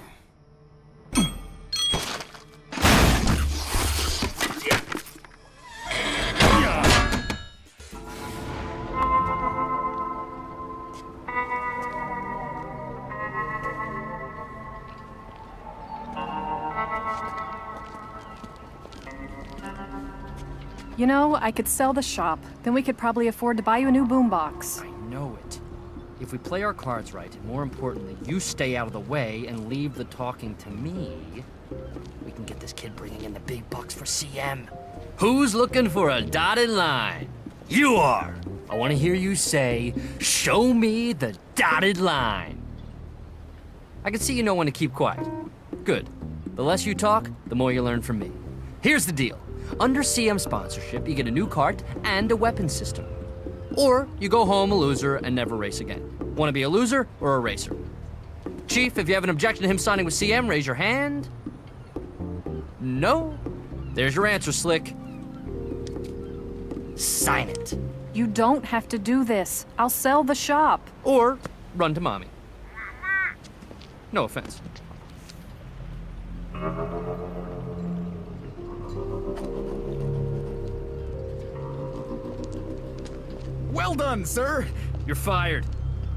You know, I could sell the shop. Then we could probably afford to buy you a new boombox. I know it. If we play our cards right, and more importantly, you stay out of the way and leave the talking to me, we can get this kid bringing in the big bucks for CM. Who's looking for a dotted line? You are! I want to hear you say, "Show me the dotted line." I can see you know when to keep quiet. Good. The less you talk, the more you learn from me. Here's the deal. Under CM sponsorship, you get a new cart and a weapon system. Or you go home a loser and never race again. Want to be a loser or a racer? Chief, if you have an objection to him signing with CM, raise your hand. No? There's your answer, Slick. Sign it. You don't have to do this. I'll sell the shop. Or run to mommy. No offense. Well done, sir. You're fired.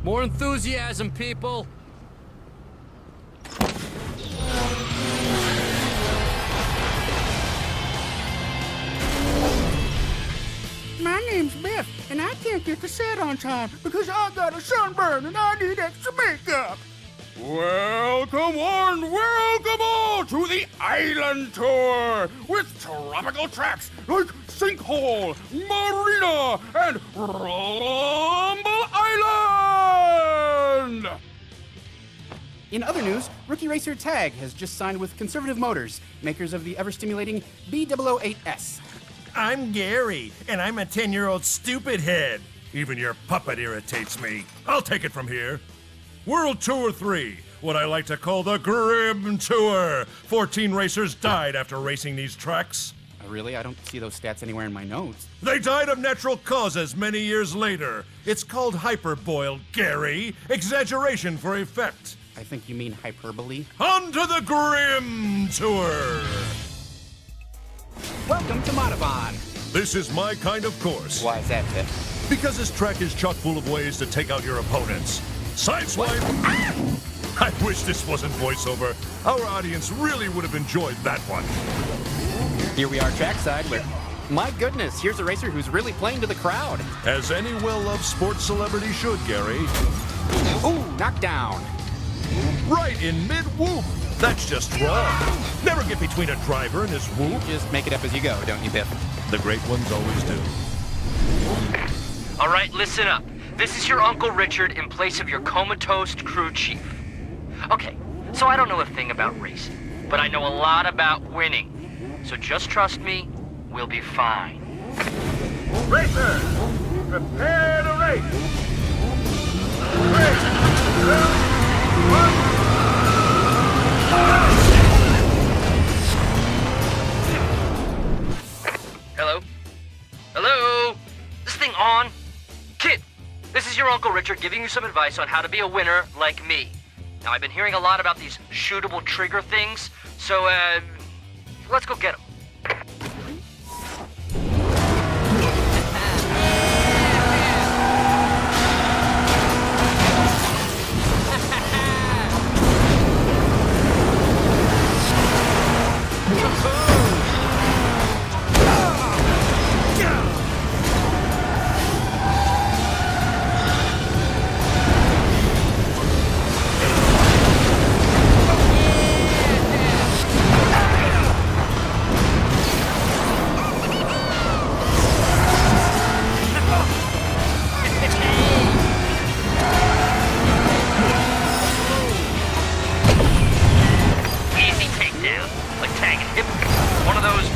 More enthusiasm, people. My name's Biff, and I can't get to set on time because I got a sunburn and I need extra makeup. Welcome all to the Island Tour with tropical tracks like Sinkhole, Marina, and Rumble Island! In other news, rookie racer Tag has just signed with Conservative Motors, makers of the ever-stimulating B008S. I'm Gary, and I'm a 10-year-old stupid head. Even your puppet irritates me. I'll take it from here. World Tour 3, what I like to call the Grim Tour. 14 racers died after racing these tracks. Really? I don't see those stats anywhere in my notes. They died of natural causes many years later. It's called hyperboiled, Gary. Exaggeration for effect. I think you mean hyperbole. On to the Grim Tour! Welcome to Modifon. This is my kind of course. Why is that, Biff? Because this track is chock full of ways to take out your opponents. Sideswipe! I wish this wasn't voiceover. Our audience really would have enjoyed that one. Here we are trackside with... My goodness, here's a racer who's really playing to the crowd. As any well-loved sports celebrity should, Gary. Ooh, knockdown. Right in mid-whoop. That's just wrong. Never get between a driver and his whoop. Just make it up as you go, don't you, Biff? The great ones always do. All right, listen up. This is your Uncle Richard in place of your comatose crew chief. Okay, so I don't know a thing about racing, but I know a lot about winning. So just trust me, we'll be fine. Racers, prepare to race. 3, 2, 1. Hello? Hello? This thing on? Kid, this is your Uncle Richard giving you some advice on how to be a winner like me. Now, I've been hearing a lot about these shootable trigger things, so, let's go get them.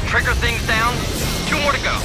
Trigger things down. 2 more to go.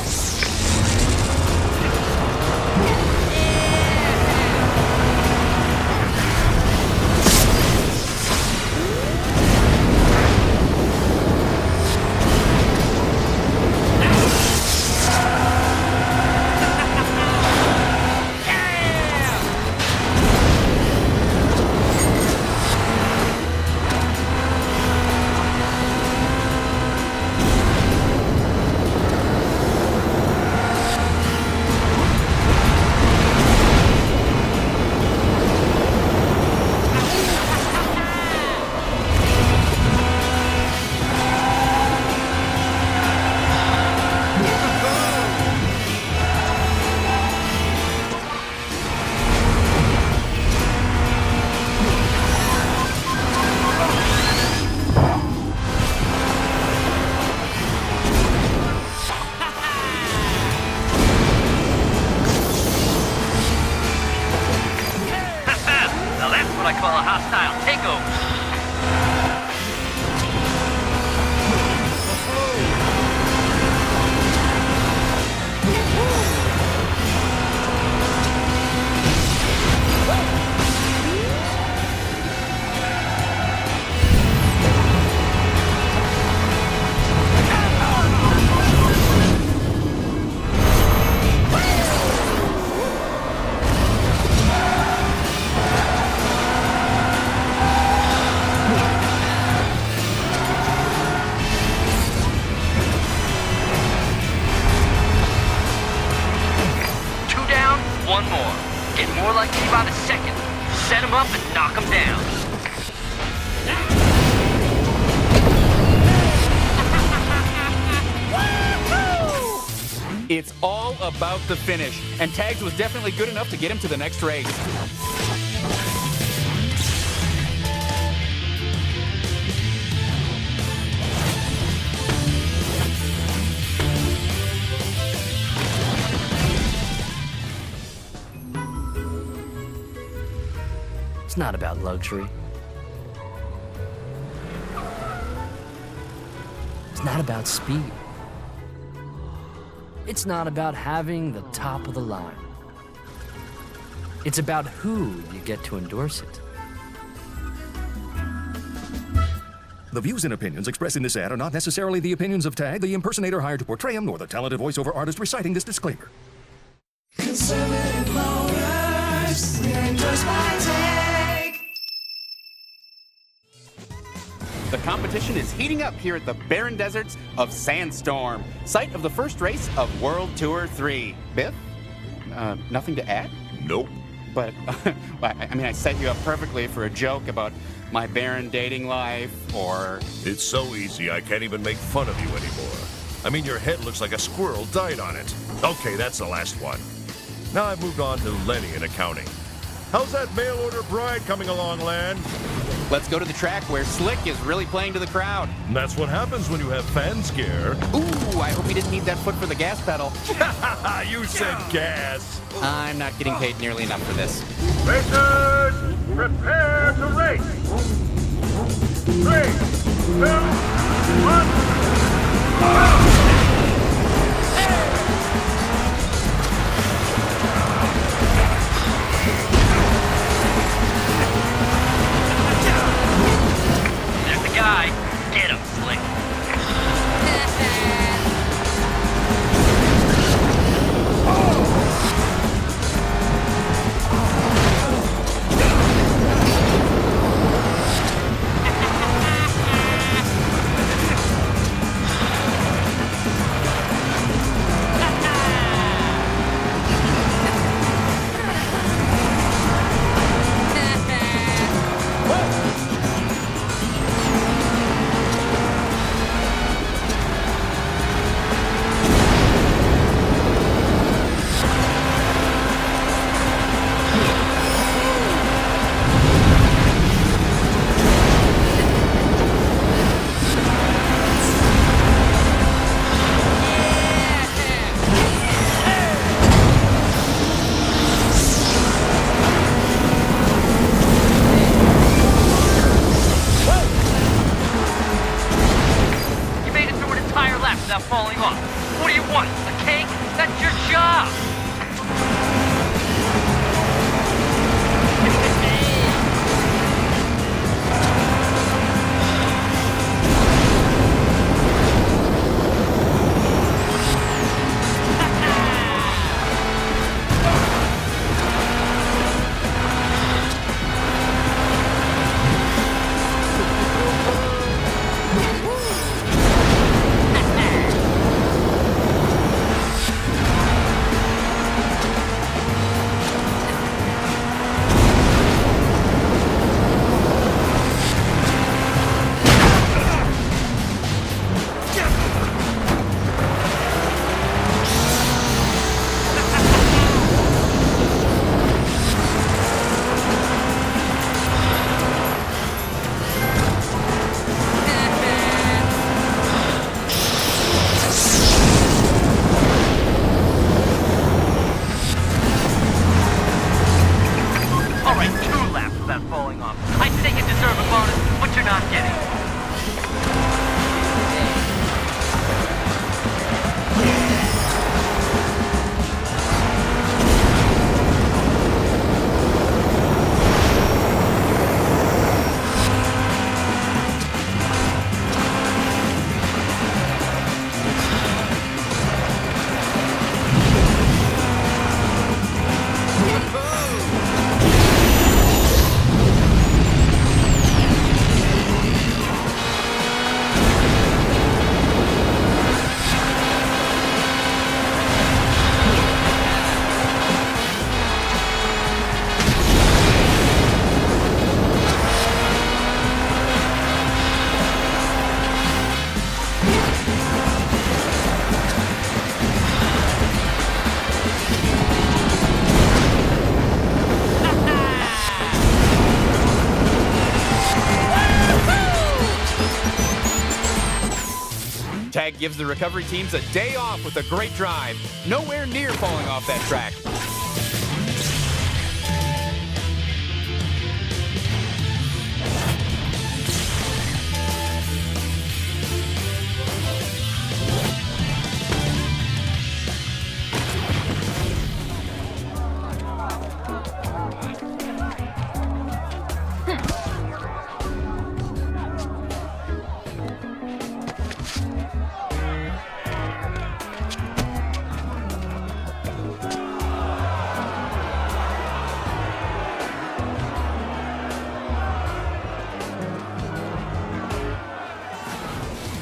What I call a hostile takeover. One more. Get more like me by the second. Set him up and knock him down. It's all about the finish, and Tags was definitely good enough to get him to the next race. It's not about luxury. It's not about speed. It's not about having the top of the line. It's about who you get to endorse it. The views and opinions expressed in this ad are not necessarily the opinions of Tag, the impersonator hired to portray him, nor the talented voiceover artist reciting this disclaimer. Conservative Motors, we're endorsed by Tag. The competition is heating up here at the barren deserts of Sandstorm, site of the first race of World Tour 3. Biff? Nothing to add? Nope. But, I set you up perfectly for a joke about my barren dating life, or... It's so easy I can't even make fun of you anymore. I mean, your head looks like a squirrel died on it. Okay, that's the last one. Now I've moved on to Lenny in accounting. How's that mail-order bride coming along, Lan? Let's go to the track where Slick is really playing to the crowd. And that's what happens when you have fan scare. Ooh, I hope he didn't need that foot for the gas pedal. You said gas. I'm not getting paid nearly enough for this. Racers, prepare to race. 3, 2, 1, go! Guy, get him, Slick. Falling off. What do you want? A cake? That's your job! It gives the recovery teams a day off with a great drive. Nowhere near falling off that track.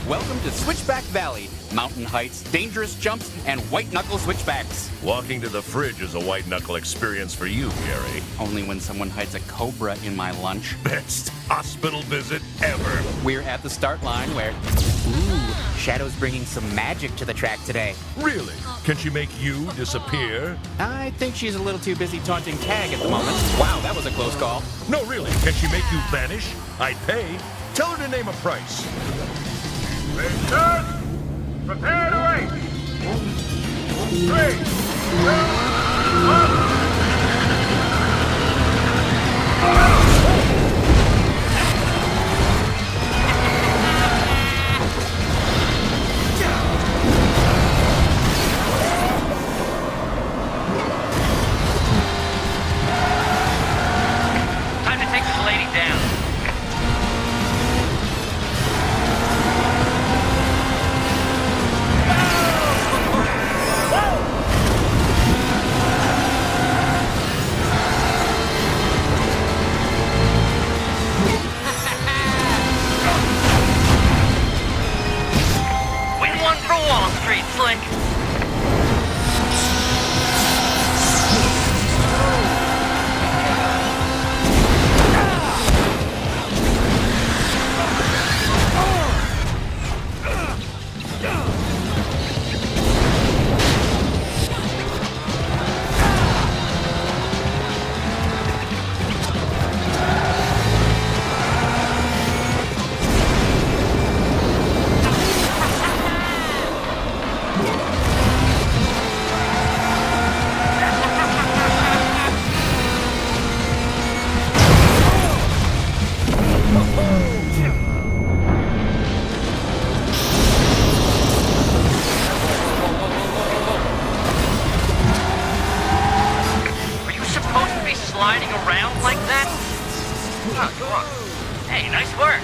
Welcome to Switchback Valley. Mountain heights, dangerous jumps, and white-knuckle switchbacks. Walking to the fridge is a white-knuckle experience for you, Gary. Only when someone hides a cobra in my lunch. Best hospital visit ever. We're at the start line where... Ooh, Shadow's bringing some magic to the track today. Really? Can she make you disappear? I think she's a little too busy taunting Tag at the moment. Wow, that was a close call. No, really. Can she make you vanish? I'd pay. Tell her to name a price. Racers, prepare to race. 3, 2, 1. Time to take this lady down. Win one for Wall Street, Slick. Are you supposed to be sliding around like that? Oh, come on. Hey, nice work.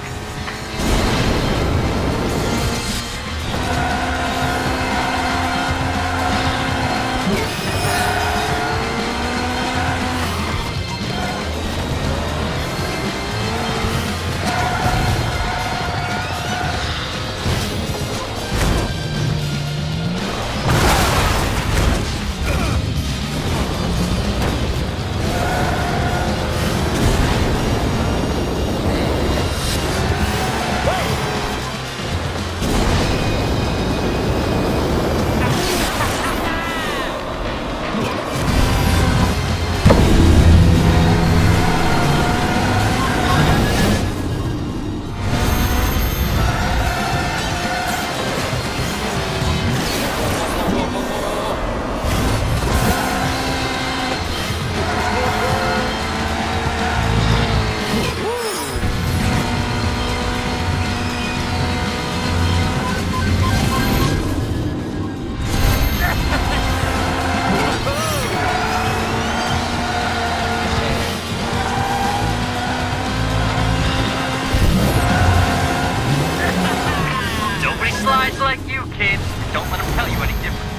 Nobody slides like you, kid. Don't let them tell you any different.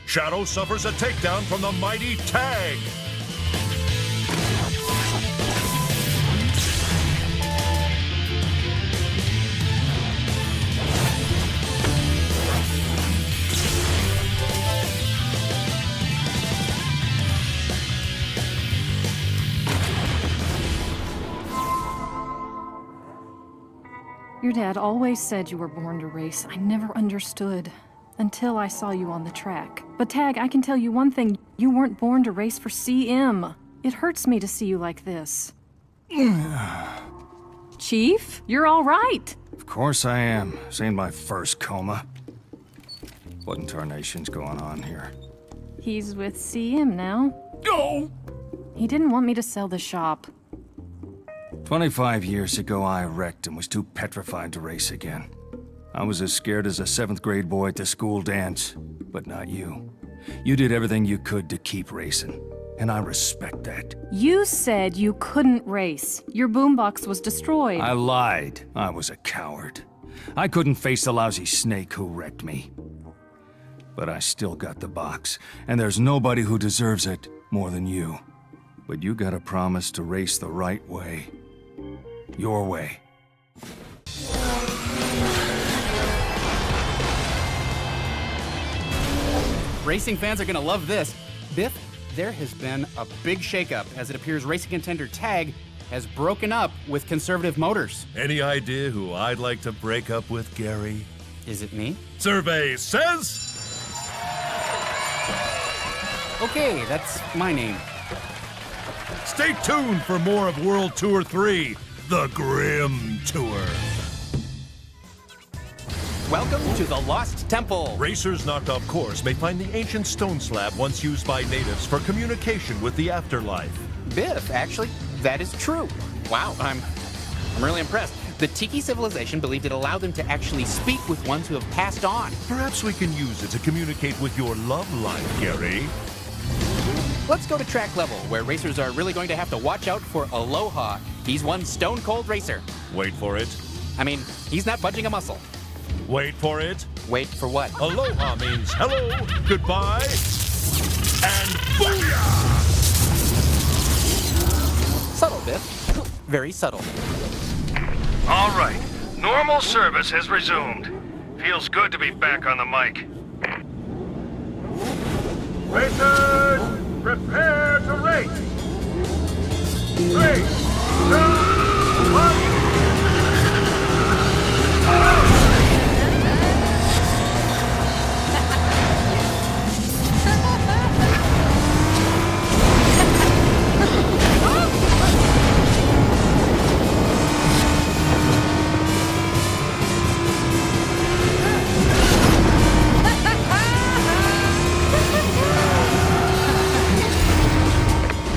Shadow suffers a takedown from the mighty Tag. Your dad always said you were born to race. I never understood. Until I saw you on the track. But Tag, I can tell you one thing. You weren't born to race for CM. It hurts me to see you like this. Chief, you're all right. Of course I am. This ain't my first coma. What in tarnation's going on here? He's with CM now. No! He didn't want me to sell the shop. 25 years ago, I wrecked and was too petrified to race again. I was as scared as a 7th grade boy at the school dance. But not you. You did everything you could to keep racing. And I respect that. You said you couldn't race. Your boombox was destroyed. I lied. I was a coward. I couldn't face the lousy snake who wrecked me. But I still got the box, and there's nobody who deserves it more than you. But you gotta promise to race the right way. Your way. Racing fans are gonna love this. Biff, there has been a big shakeup as it appears racing contender Tag has broken up with Conservative Motors. Any idea who I'd like to break up with, Gary? Is it me? Survey says... Okay, that's my name. Stay tuned for more of World Tour 3, The Grim Tour. Welcome to the Lost Temple. Racers knocked off course may find the ancient stone slab once used by natives for communication with the afterlife. Biff, actually, that is true. Wow, I'm really impressed. The Tiki civilization believed it allowed them to actually speak with ones who have passed on. Perhaps we can use it to communicate with your love life, Gary. Let's go to track level, where racers are really going to have to watch out for Aloha. He's one stone-cold racer. Wait for it. I mean, he's not budging a muscle. Wait for it. Wait for what? Aloha means hello, goodbye, and booyah! Subtle, Biff. Very subtle. All right. Normal service has resumed. Feels good to be back on the mic. Racers, prepare to race. 3, 2, 1.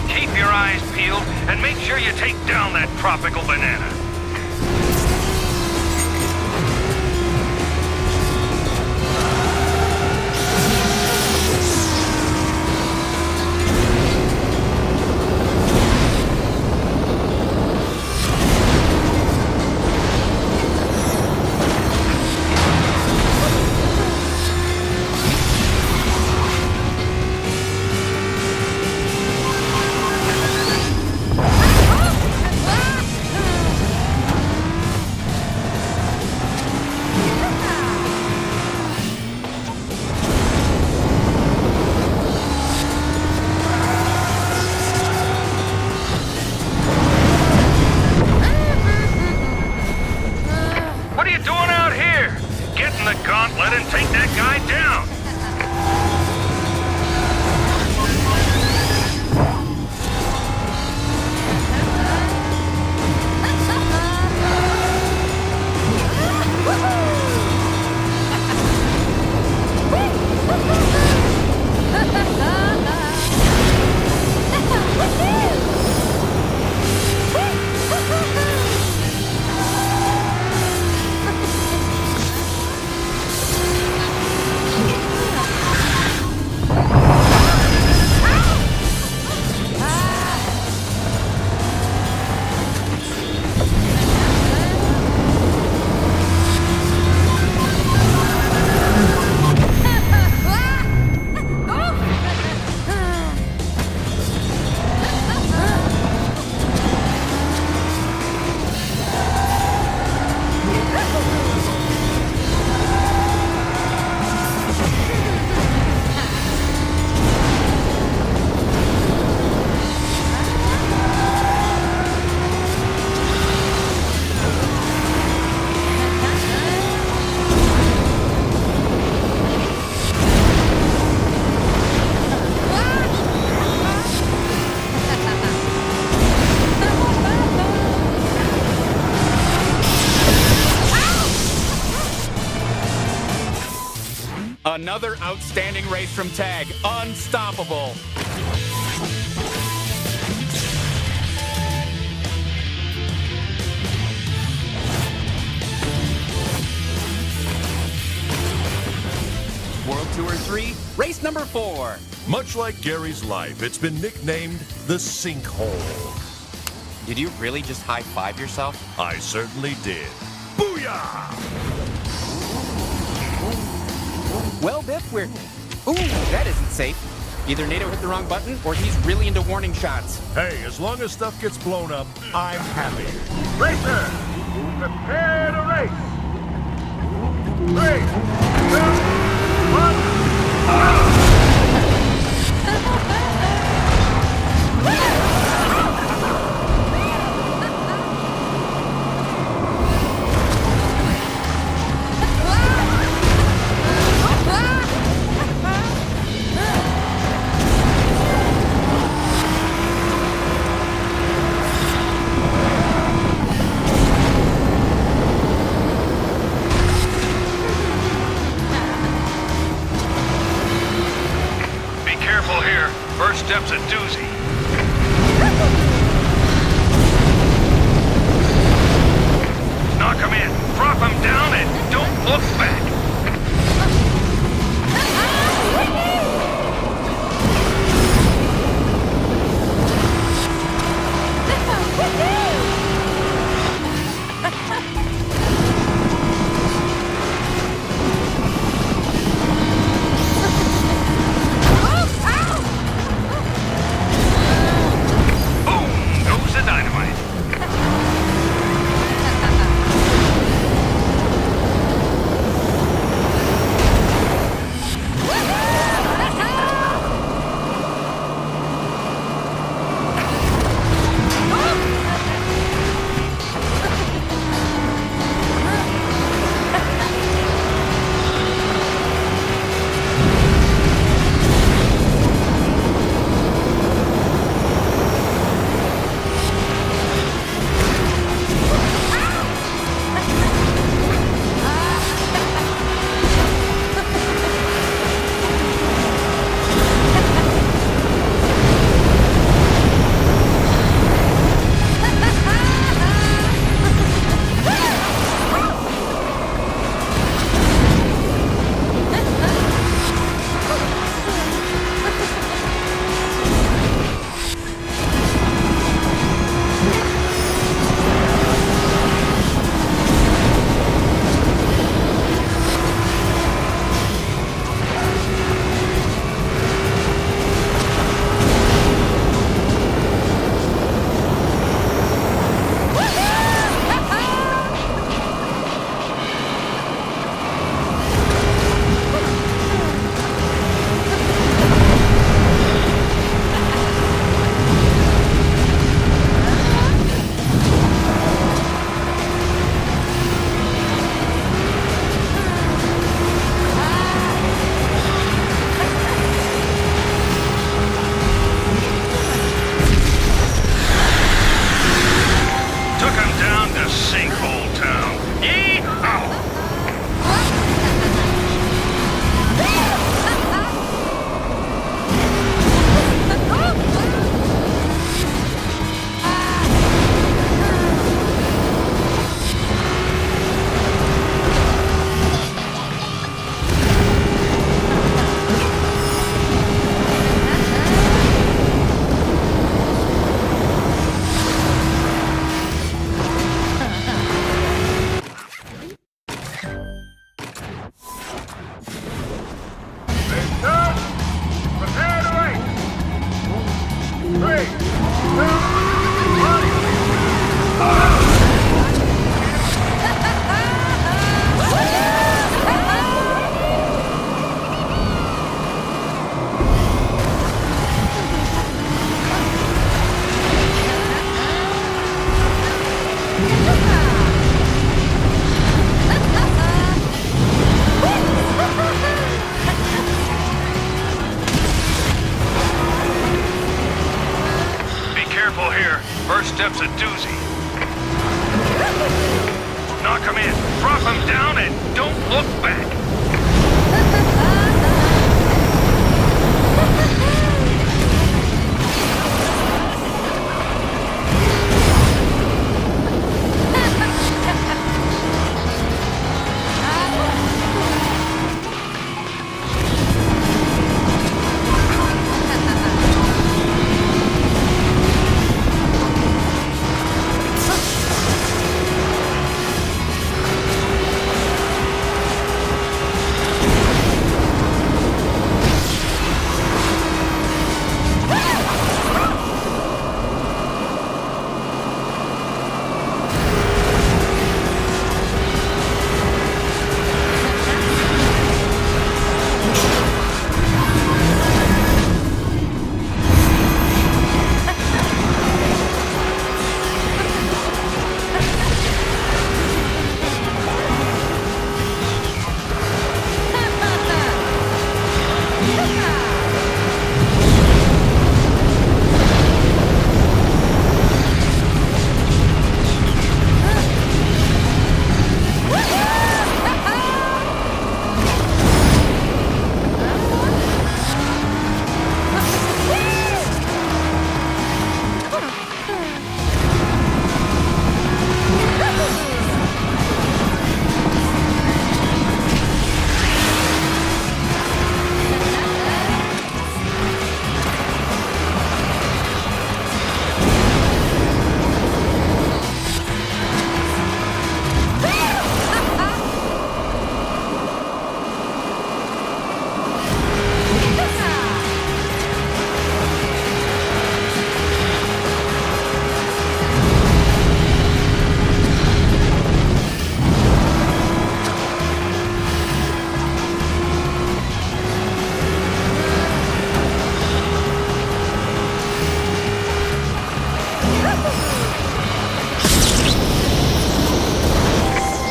Keep your eyes peeled and make sure you take down that tropical banana. Another outstanding race from Tag. Unstoppable. World Tour 3, race number 4. Much like Gary's life, it's been nicknamed the Sinkhole. Did you really just high-five yourself? I certainly did. Booyah! Well, Biff, we're... Ooh, that isn't safe. Either Nato hit the wrong button, or he's really into warning shots. Hey, as long as stuff gets blown up, I'm happy. Racer, prepare to race. 3, Careful here. First step's a doozy. Knock him in, drop him down, and don't look back. First step's a doozy. Knock him in, drop him down, and don't look back.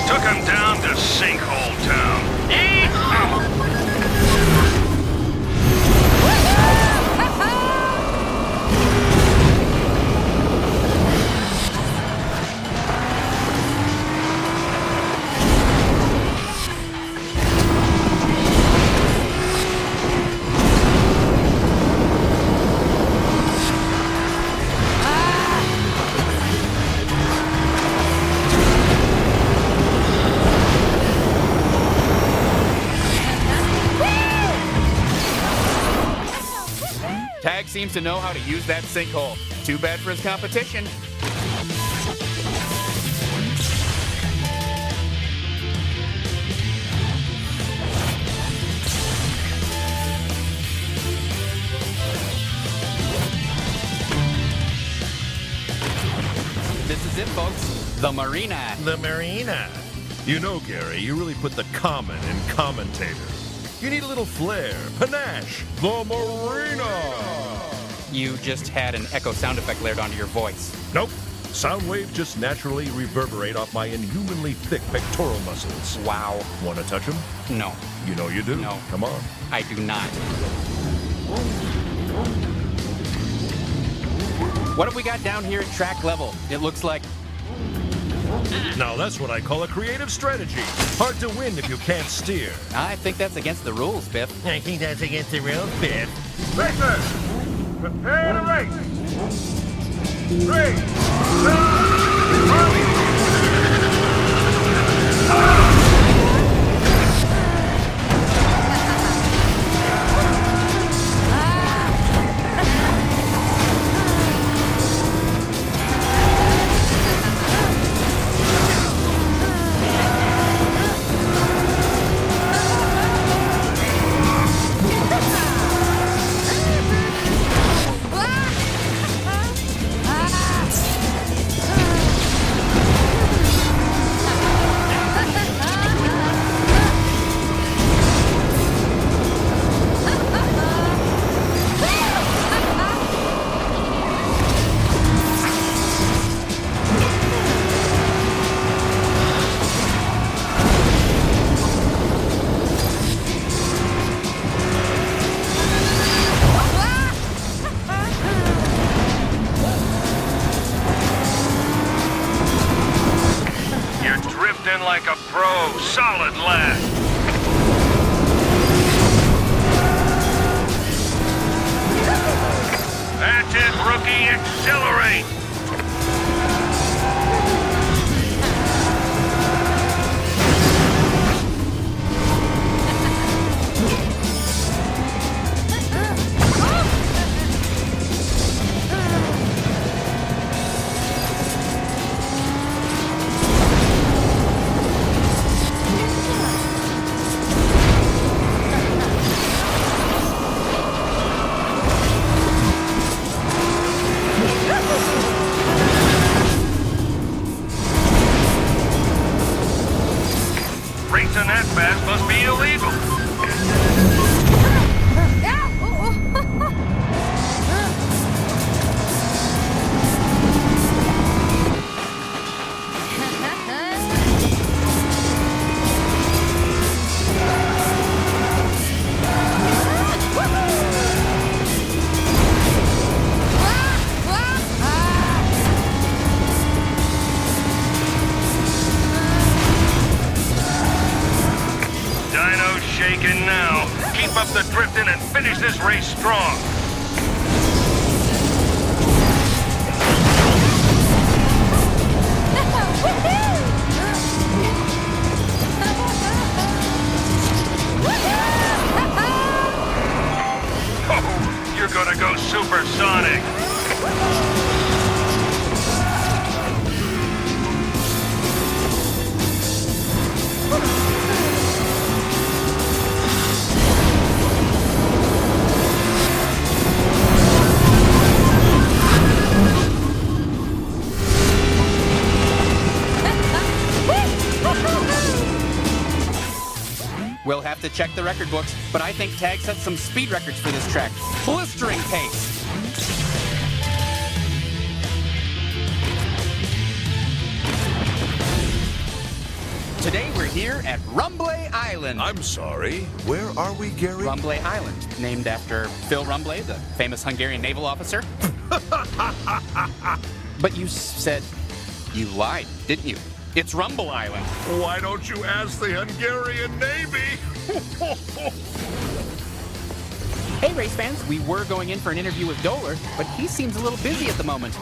Took him down to Sinkhole Town. Tag seems to know how to use that sinkhole. Too bad for his competition. This is it, folks. The Marina. The Marina. You know, Gary, you really put the common in commentator. You need a little flair, panache. The Marina. You just had an echo sound effect layered onto your voice. Nope. Sound waves just naturally reverberate off my inhumanly thick pectoral muscles. Wow. Want to touch them? No. You know you do. No. Come on. I do not. What have we got down here at track level? It looks like... Now that's what I call a creative strategy. Hard to win if you can't steer. I think that's against the rules, Biff. I think that's against the rules, Biff. Racers, prepare to race. 3, 2, 1. Like a pro, solid lad. That's it, rookie, accelerate. finish this race strong. Oh, you're gonna go supersonic. We'll have to check the record books, but I think Tag set some speed records for this track. Blistering pace. Today we're here at Rumble Island. I'm sorry, where are we, Gary? Rumble Island, named after Phil Rumble, the famous Hungarian naval officer. But you said you lied, didn't you? It's Rumble Island. Why don't you ask the Hungarian Navy? Hey, race fans, we were going in for an interview with Doler, but he seems a little busy at the moment.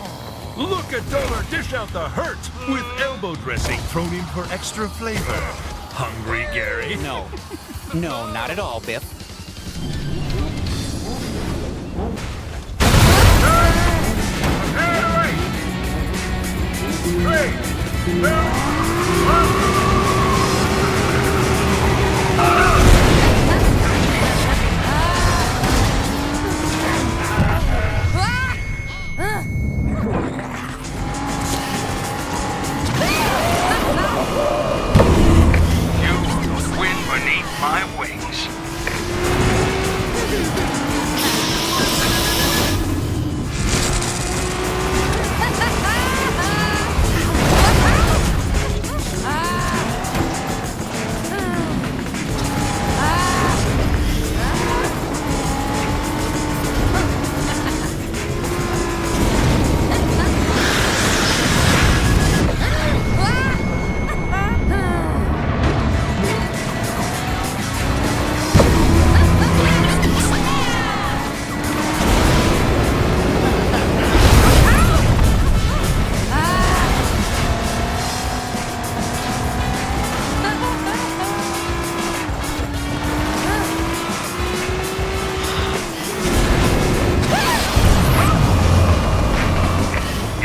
Look at Doler dish out the hurt with elbow dressing thrown in for extra flavor. Hungry, Gary? No, not at all, Biff. You win beneath my wings.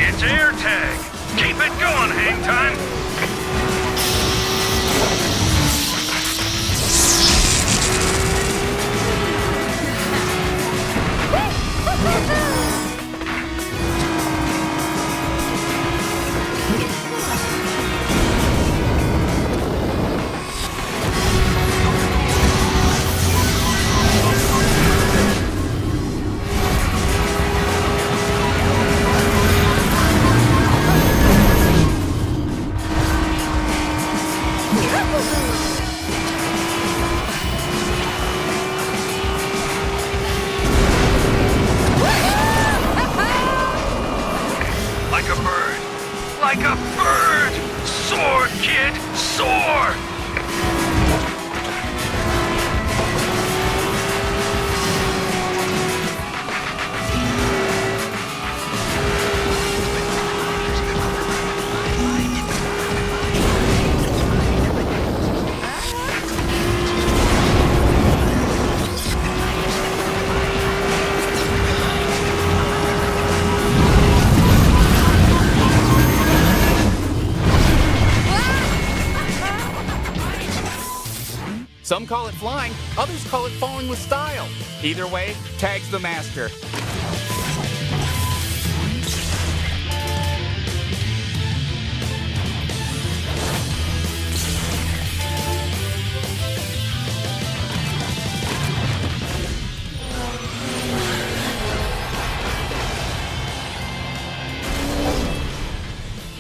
It's air tag. Keep it going, hang time. Like a bird! Soar, kid! Soar! Some call it flying, others call it falling with style. Either way, Tag's the master.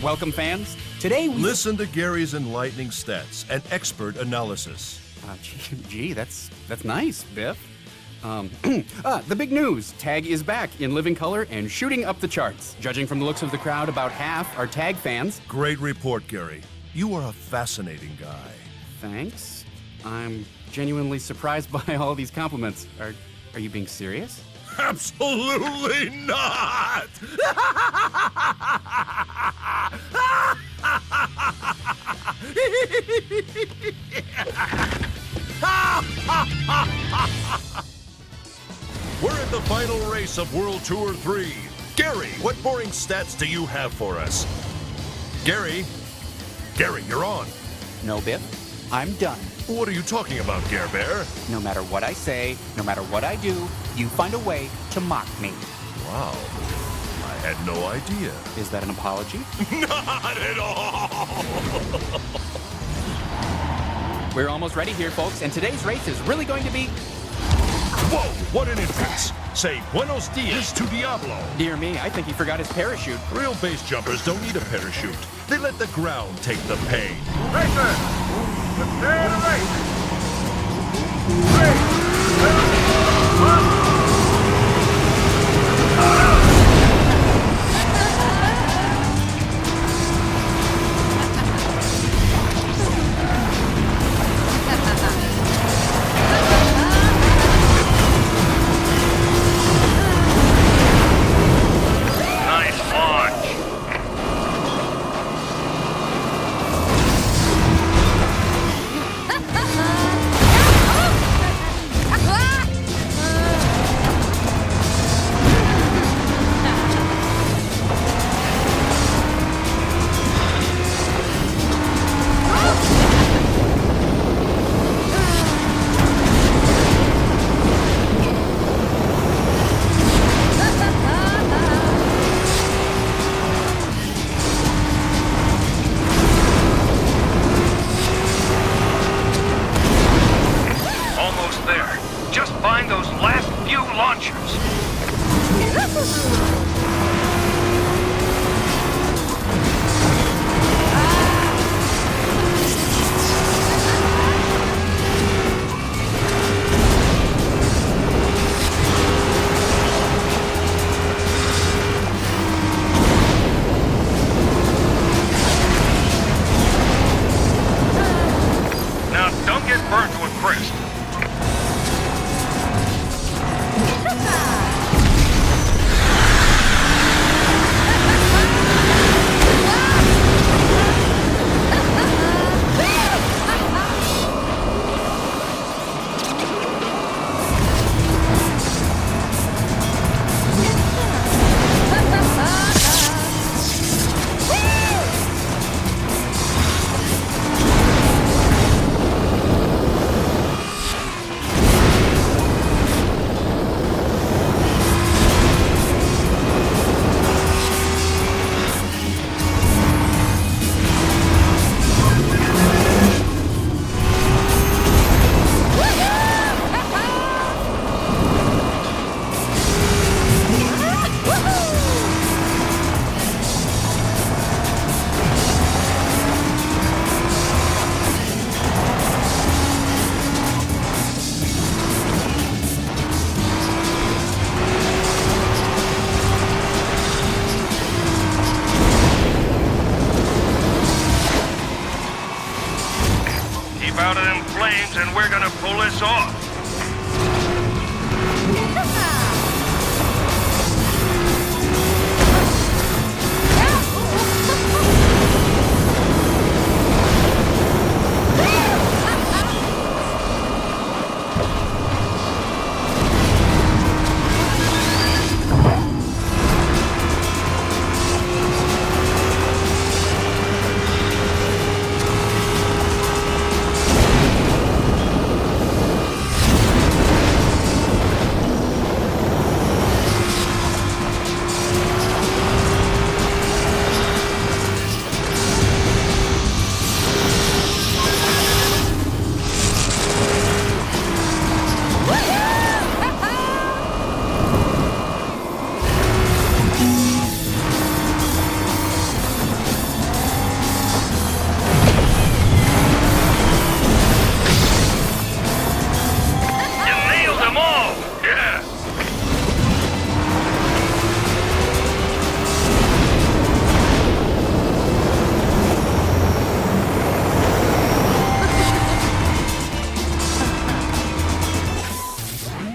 Welcome, fans. Today we... Listen to Gary's enlightening stats and expert analysis. Gee, that's nice, Biff. The big news. Tag is back in living color and shooting up the charts. Judging from the looks of the crowd, about half are Tag fans. Great report, Gary. You are a fascinating guy. Thanks. I'm genuinely surprised by all these compliments. Are you being serious? Absolutely not! We're at the final race of World Tour 3. Gary, what boring stats do you have for us? Gary, you're on. No, Biff. I'm done. What are you talking about, Gare Bear? No matter what I say, no matter what I do, you find a way to mock me. Wow. I had no idea. Is that an apology? Not at all! We're almost ready here, folks, and today's race is really going to be... Whoa, what an entrance! Say buenos dias to Diablo. Dear me, I think he forgot his parachute. Real base jumpers don't need a parachute. They let the ground take the pain. Racer, prepare to race. 3, 2, 1. Nice launch. Almost there. Just find those last few launchers. Now, don't get burned to a crisp. Keep out of them flames and we're gonna pull this off.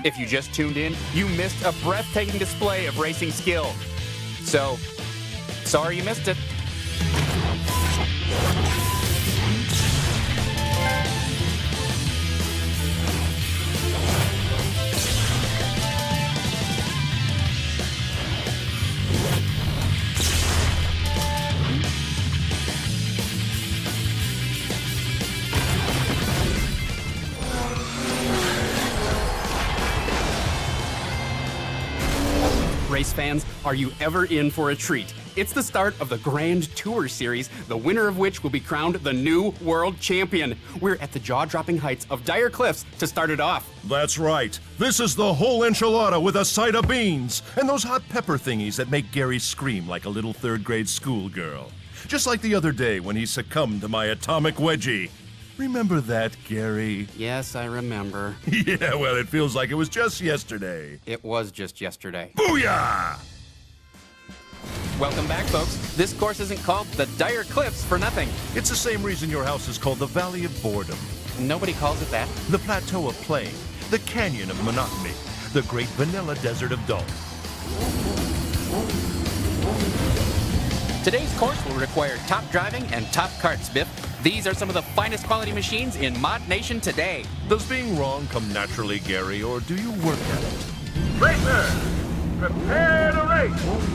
If you just tuned in, you missed a breathtaking display of racing skill. So, sorry you missed it. Race fans, are you ever in for a treat? It's the start of the Grand Tour Series, the winner of which will be crowned the new world champion. We're at the jaw-dropping heights of Dire Cliffs to start it off. That's right. This is the whole enchilada with a side of beans and those hot pepper thingies that make Gary scream like a little third-grade schoolgirl. Just like the other day when he succumbed to my atomic wedgie. Remember that, Gary? Yes, I remember. Yeah, well, it feels like it was just yesterday. It was just yesterday. Booyah! Welcome back, folks. This course isn't called the Dire Cliffs for nothing. It's the same reason your house is called the Valley of Boredom. Nobody calls it that. The Plateau of Playing. The Canyon of Monotony. The Great Vanilla Desert of Dull. Today's course will require top driving and top karts, Biff. These are some of the finest quality machines in ModNation today. Does being wrong come naturally, Gary, or do you work at it? Racers, prepare to race.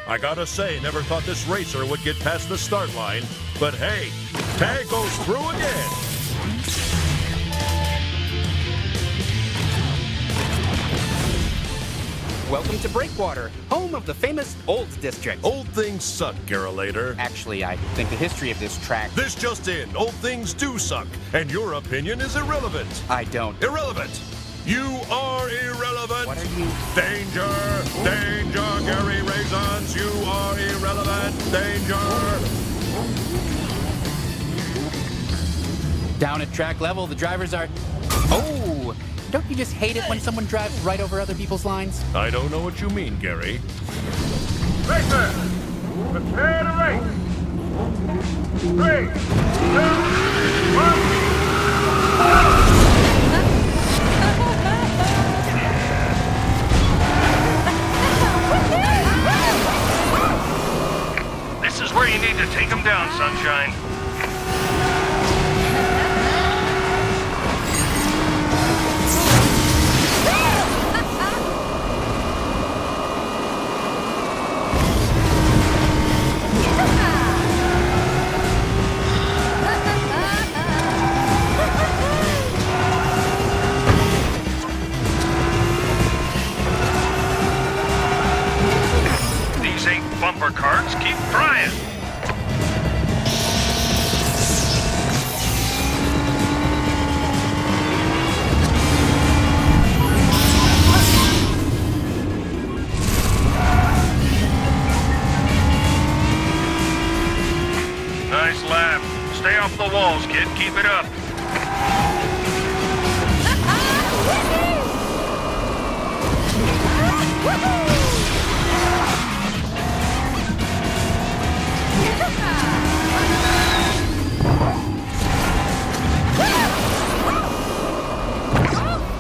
'I gotta say, never thought this racer would get past the start line. But hey, tag goes through again. Welcome to Breakwater, home of the famous Old District. Old things suck, Garolator. Actually, I think the history of this track... This just in, old things do suck, and your opinion is irrelevant. I don't. Irrelevant. You are irrelevant. What are you... Danger! Danger, Gary Raisins! You are irrelevant! Danger! Down at track level, the drivers are... Oh! Don't you just hate it when someone drives right over other people's lines? I don't know what you mean, Gary. Racer, prepare to race. 3, 2, 1... This is where you need to take him down, Sunshine. These ain't bumper carts. Keep trying. Nice lap. Stay off the walls, kid. Keep it up.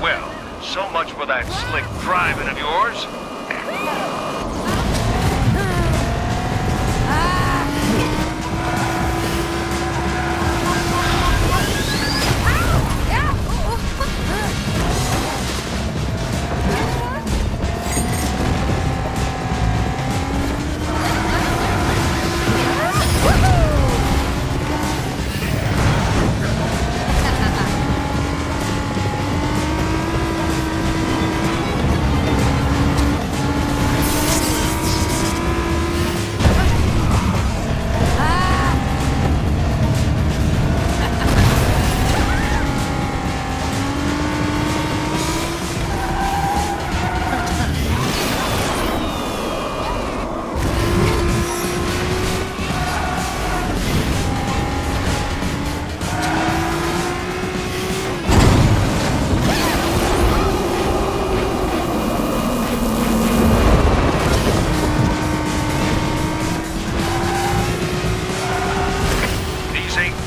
Well, so much for that slick driving of yours.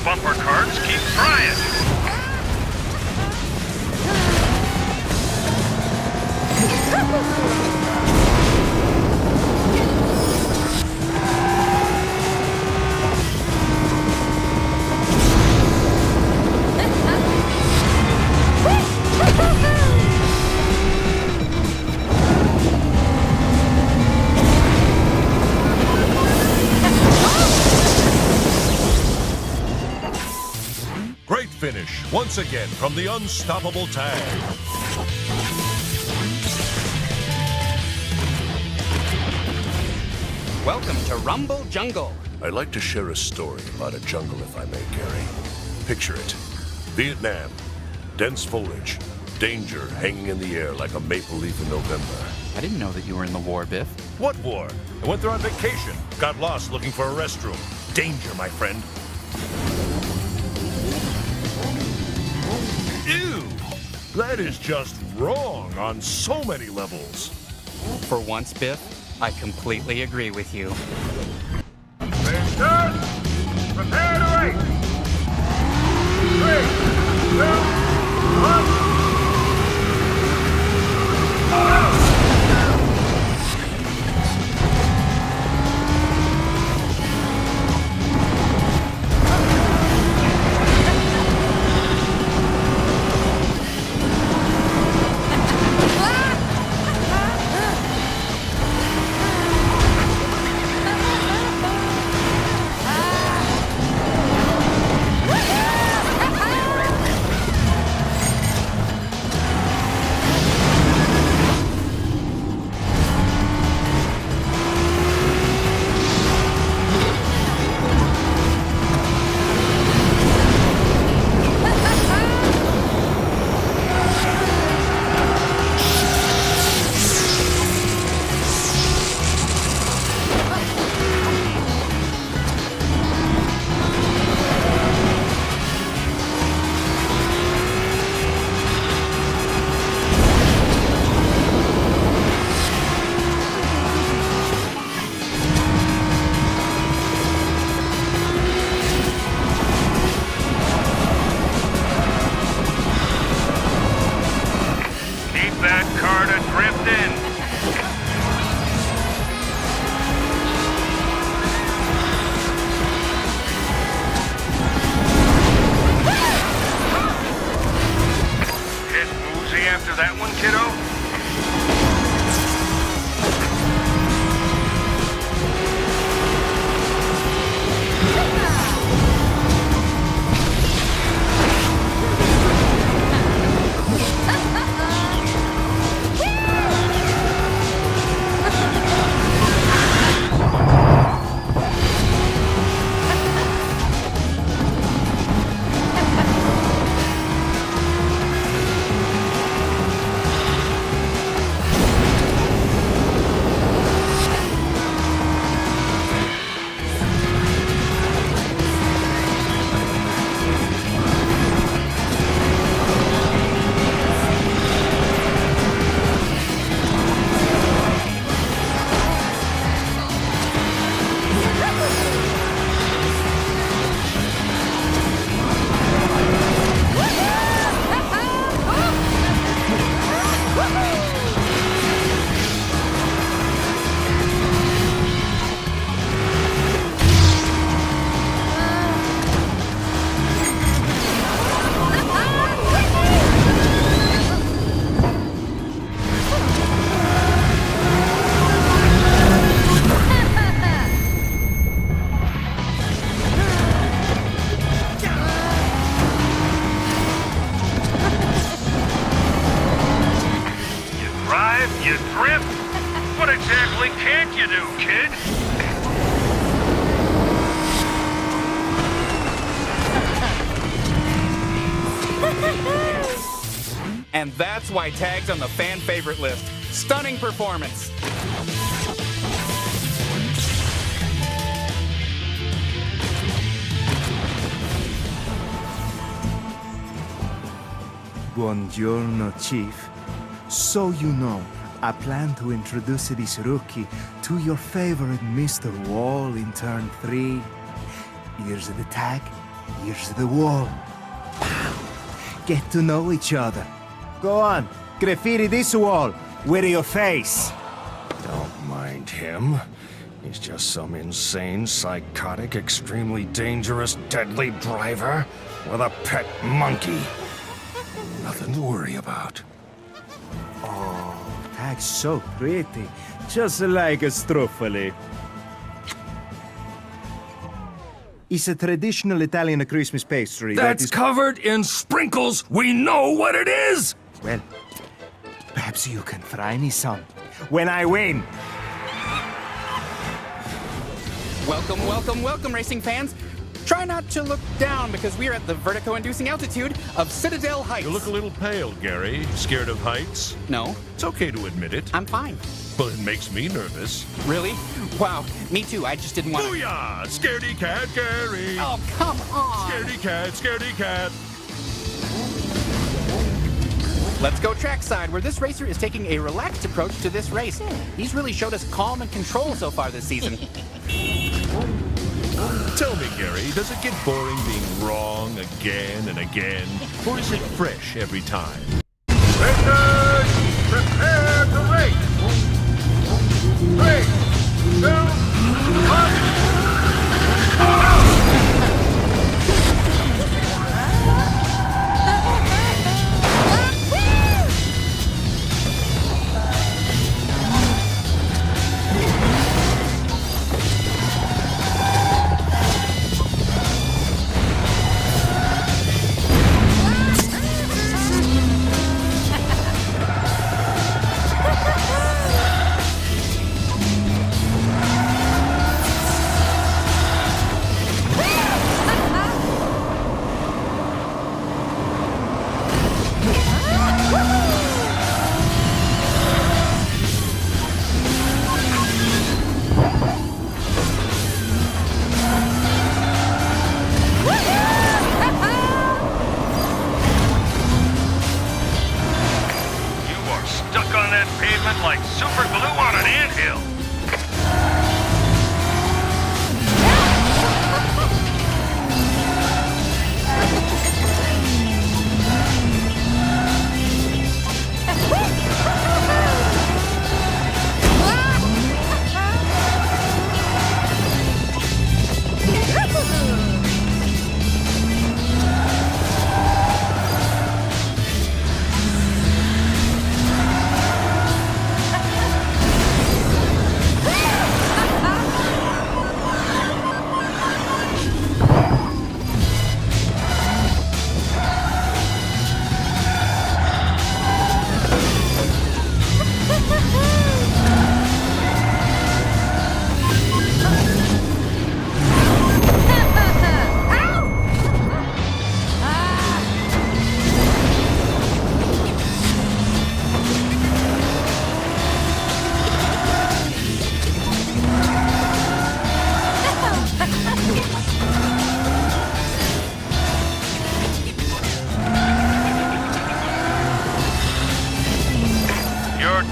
Bumper carts, keep trying. Great finish, once again, from the unstoppable Tag. Welcome to Rumble Jungle. I'd like to share a story about a jungle, if I may, Gary. Picture it. Vietnam. Dense foliage. Danger hanging in the air like a maple leaf in November. I didn't know that you were in the war, Biff. What war? I went there on vacation. Got lost looking for a restroom. Danger, my friend. Ew! That is just wrong on so many levels. For once, Biff, I completely agree with you. Start. Prepare to race. 3, 2, 1. after that one, kiddo? You drift? What exactly can't you do, kid? And that's why Tag's on the fan favorite list. Stunning performance. Buongiorno, Chief. So you know, I plan to introduce this rookie to your favorite Mr. Wall in turn 3. Here's the tag, here's the wall. Pow! Get to know each other. Go on, graffiti this wall with your face. Don't mind him. He's just some insane, psychotic, extremely dangerous, deadly driver with a pet monkey. Nothing to worry about. Oh, Tag's so pretty, just like a struffoli. It's a traditional Italian Christmas pastry that That's is covered in sprinkles! We know what it is! Well, perhaps you can fry me some when I win. Welcome, welcome, welcome, racing fans. Try not to look down because we're at the vertigo-inducing altitude of Citadel Heights. You look a little pale, Gary. Scared of heights? No. It's okay to admit it. I'm fine. But it makes me nervous. Really? Wow, me too. I just didn't want to... Booyah! Scaredy cat, Gary! Oh, come on! Scaredy cat, scaredy cat! Let's go trackside, where this racer is taking a relaxed approach to this race. He's really showed us calm and control so far this season. Tell me, Gary, does it get boring being wrong again and again? Or is it fresh every time? Racers, prepare to race! 3, 2, 1! Like super glue on an anthill.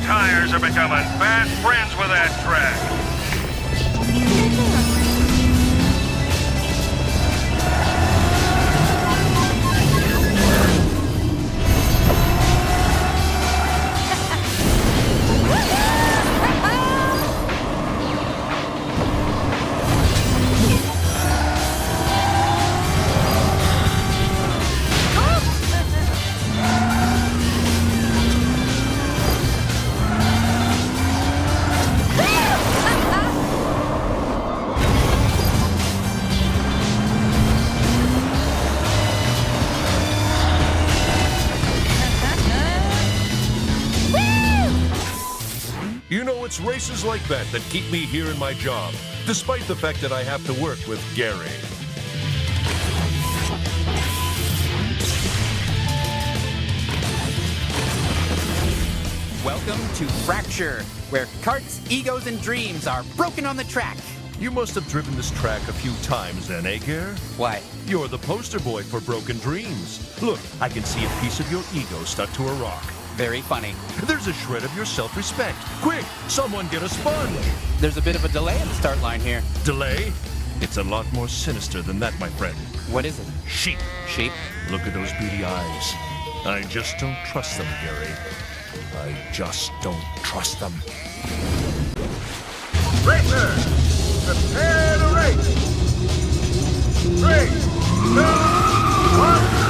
tires are becoming fast friends with that track. You know, it's races like that that keep me here in my job, despite the fact that I have to work with Gary. Welcome to Fracture, where carts, egos, and dreams are broken on the track. You must have driven this track a few times then, eh, Gare? Why? You're the poster boy for broken dreams. Look, I can see a piece of your ego stuck to a rock. Very funny. There's a shred of your self-respect. Quick, someone get a sponge. There's a bit of a delay in the start line here. Delay? It's a lot more sinister than that, my friend. What is it? Sheep. Sheep? Look at those beady eyes. I just don't trust them, Gary. I just don't trust them. Racers, prepare to race. 3, 2, 1.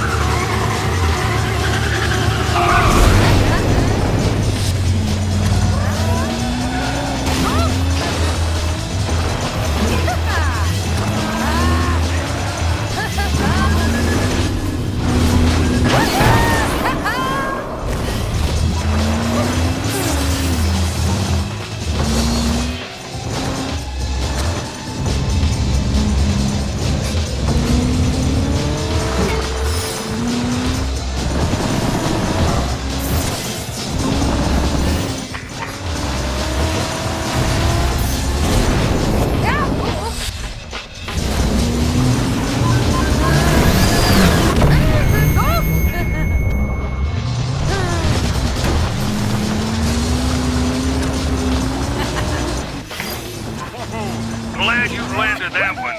Glad you landed that one.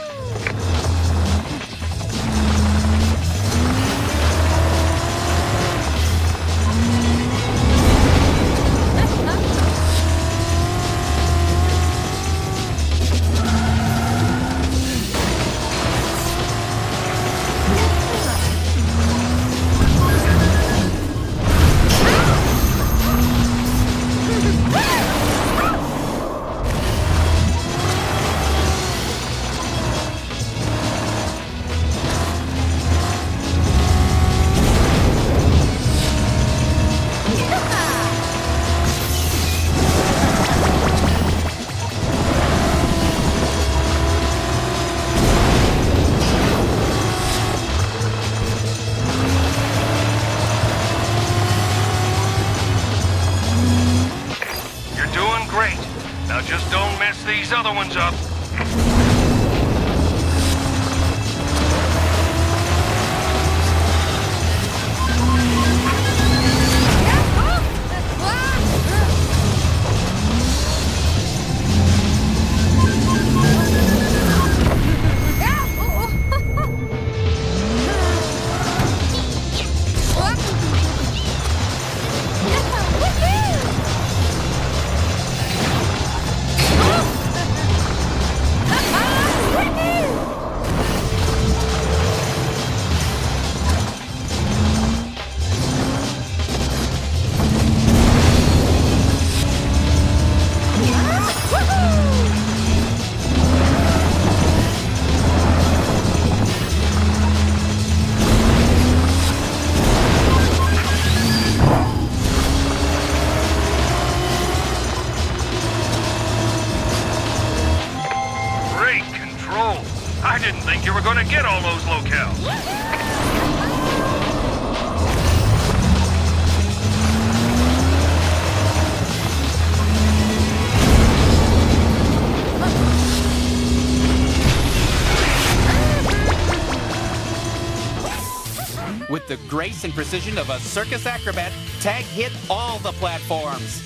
Now just don't mess these other ones up. I didn't think you were going to get all those locales. With the grace and precision of a circus acrobat, Tag hit all the platforms.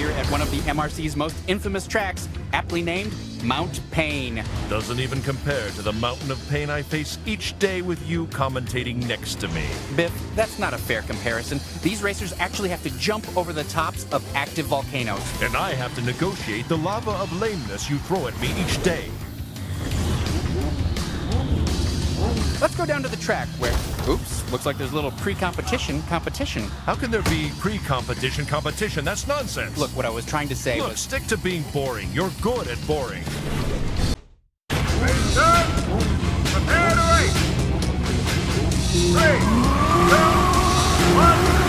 here at one of the MRC's most infamous tracks, aptly named Mount Pain. Doesn't even compare to the mountain of pain I face each day with you commentating next to me. Biff, that's not a fair comparison. These racers actually have to jump over the tops of active volcanoes. And I have to negotiate the lava of lameness you throw at me each day. Let's go down to the track where, oops, looks like there's a little pre-competition competition. How can there be pre-competition competition? That's nonsense. Look, what I was trying to say Look, was... stick to being boring. You're good at boring. Race done. Prepare to race. 3, 2, 1.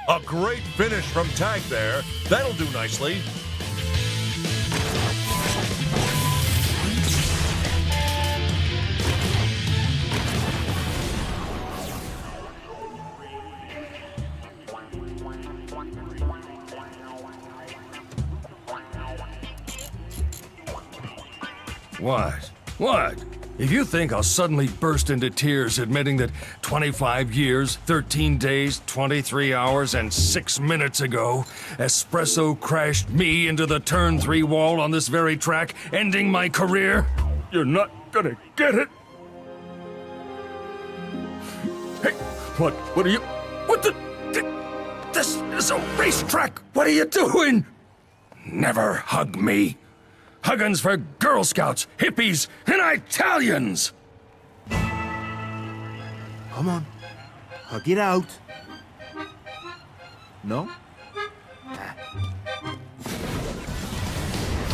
A great finish from Tag there. That'll do nicely. What? What? If you think I'll suddenly burst into tears admitting that 25 years, 13 days, 23 hours, and 6 minutes ago, Espresso crashed me into the turn 3 wall on this very track, ending my career, you're not gonna get it. Hey, what are you... What the... This is a racetrack! What are you doing? Never hug me. Huggins for Girl Scouts, hippies, and Italians! Come on. Hug it out. No?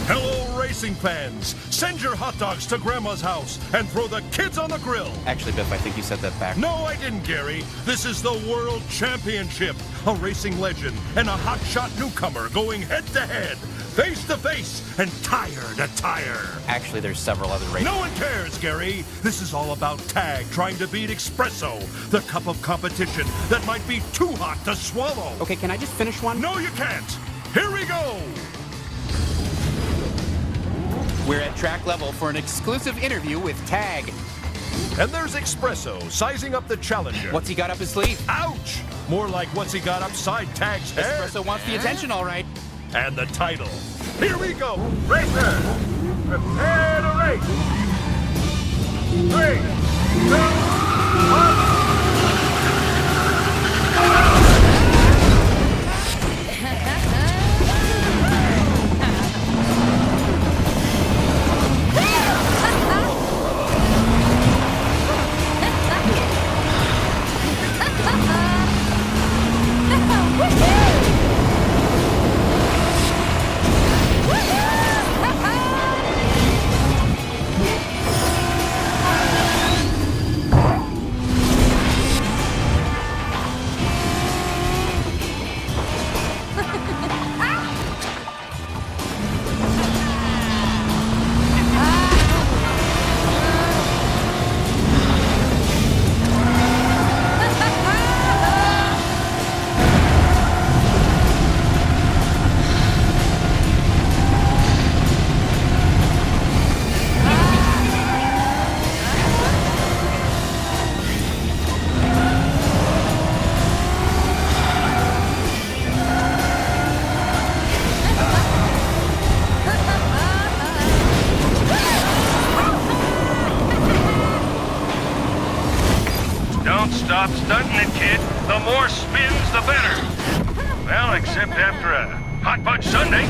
Hello, racing fans! Send your hot dogs to Grandma's house and throw the kids on the grill! Actually, Biff, I think you said that back. No, I didn't, Gary. This is the World Championship. A racing legend and a hotshot newcomer going head-to-head, face-to-face, and tire-to-tire. Actually, there's several other races. No one cares, Gary. This is all about Tag trying to beat Espresso, the cup of competition that might be too hot to swallow. Okay, can I just finish one? No, you can't. Here we go. We're at track level for an exclusive interview with Tag. And there's Espresso sizing up the challenger. What's he got up his sleeve? Ouch! More like what's he got upside Tag's head. Espresso wants the attention, all right. And the title. Here we go. Racer, prepare to race. 3, 2, 1. Stop stunting it, kid. The more spins, the better. Well, except after a hot fudge sundae.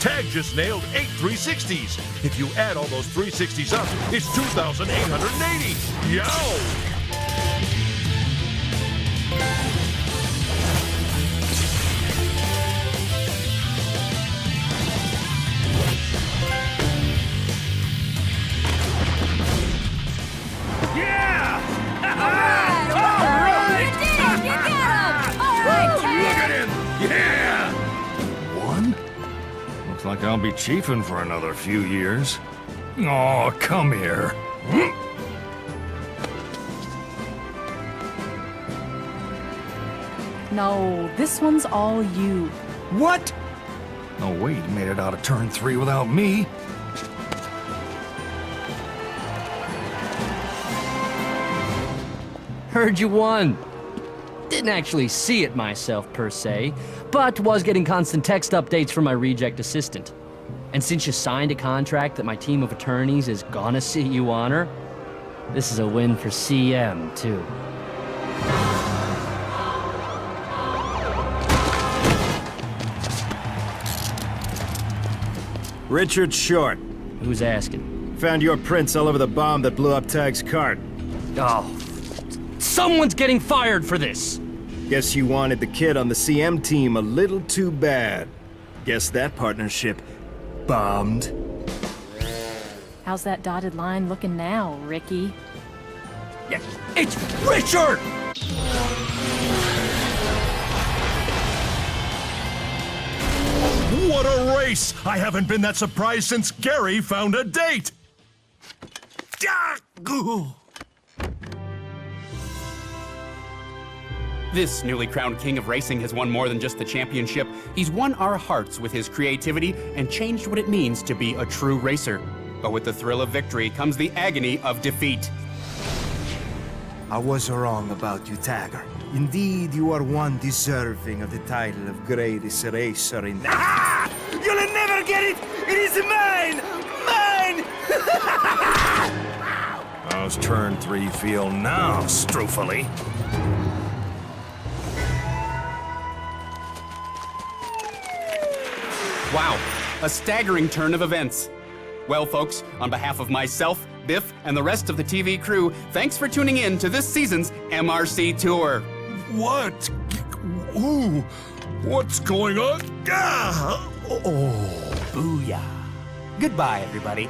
Tag just nailed 8 360s. If you add all those 360s up, it's 2,880. Yow! Yeah! One? Looks like I'll be chiefing for another few years. Oh, come here. No, this one's all you. What? No way you made it out of turn 3 without me. Heard you won. Didn't actually see it myself, per se, but was getting constant text updates from my reject assistant. And since you signed a contract that my team of attorneys is gonna see you honor, this is a win for CM, too. Richard Short. Who's asking? Found your prints all over the bomb that blew up Tag's cart. Oh, someone's getting fired for this! Guess you wanted the kid on the CM team a little too bad. Guess that partnership bombed. How's that dotted line looking now, Ricky? Yeah, it's Richard! What a race! I haven't been that surprised since Gary found a date! This newly crowned king of racing has won more than just the championship. He's won our hearts with his creativity and changed what it means to be a true racer. But with the thrill of victory comes the agony of defeat. I was wrong about you, Tagger. Indeed, you are one deserving of the title of greatest racer in... Ah! You'll never get it! It is mine! Mine! How's turn 3 feel now, Struffally? Wow, a staggering turn of events. Well, folks, on behalf of myself, Biff, and the rest of the TV crew, thanks for tuning in to this season's MRC Tour. What? Ooh, what's going on? Ah! Oh. Booyah. Goodbye, everybody.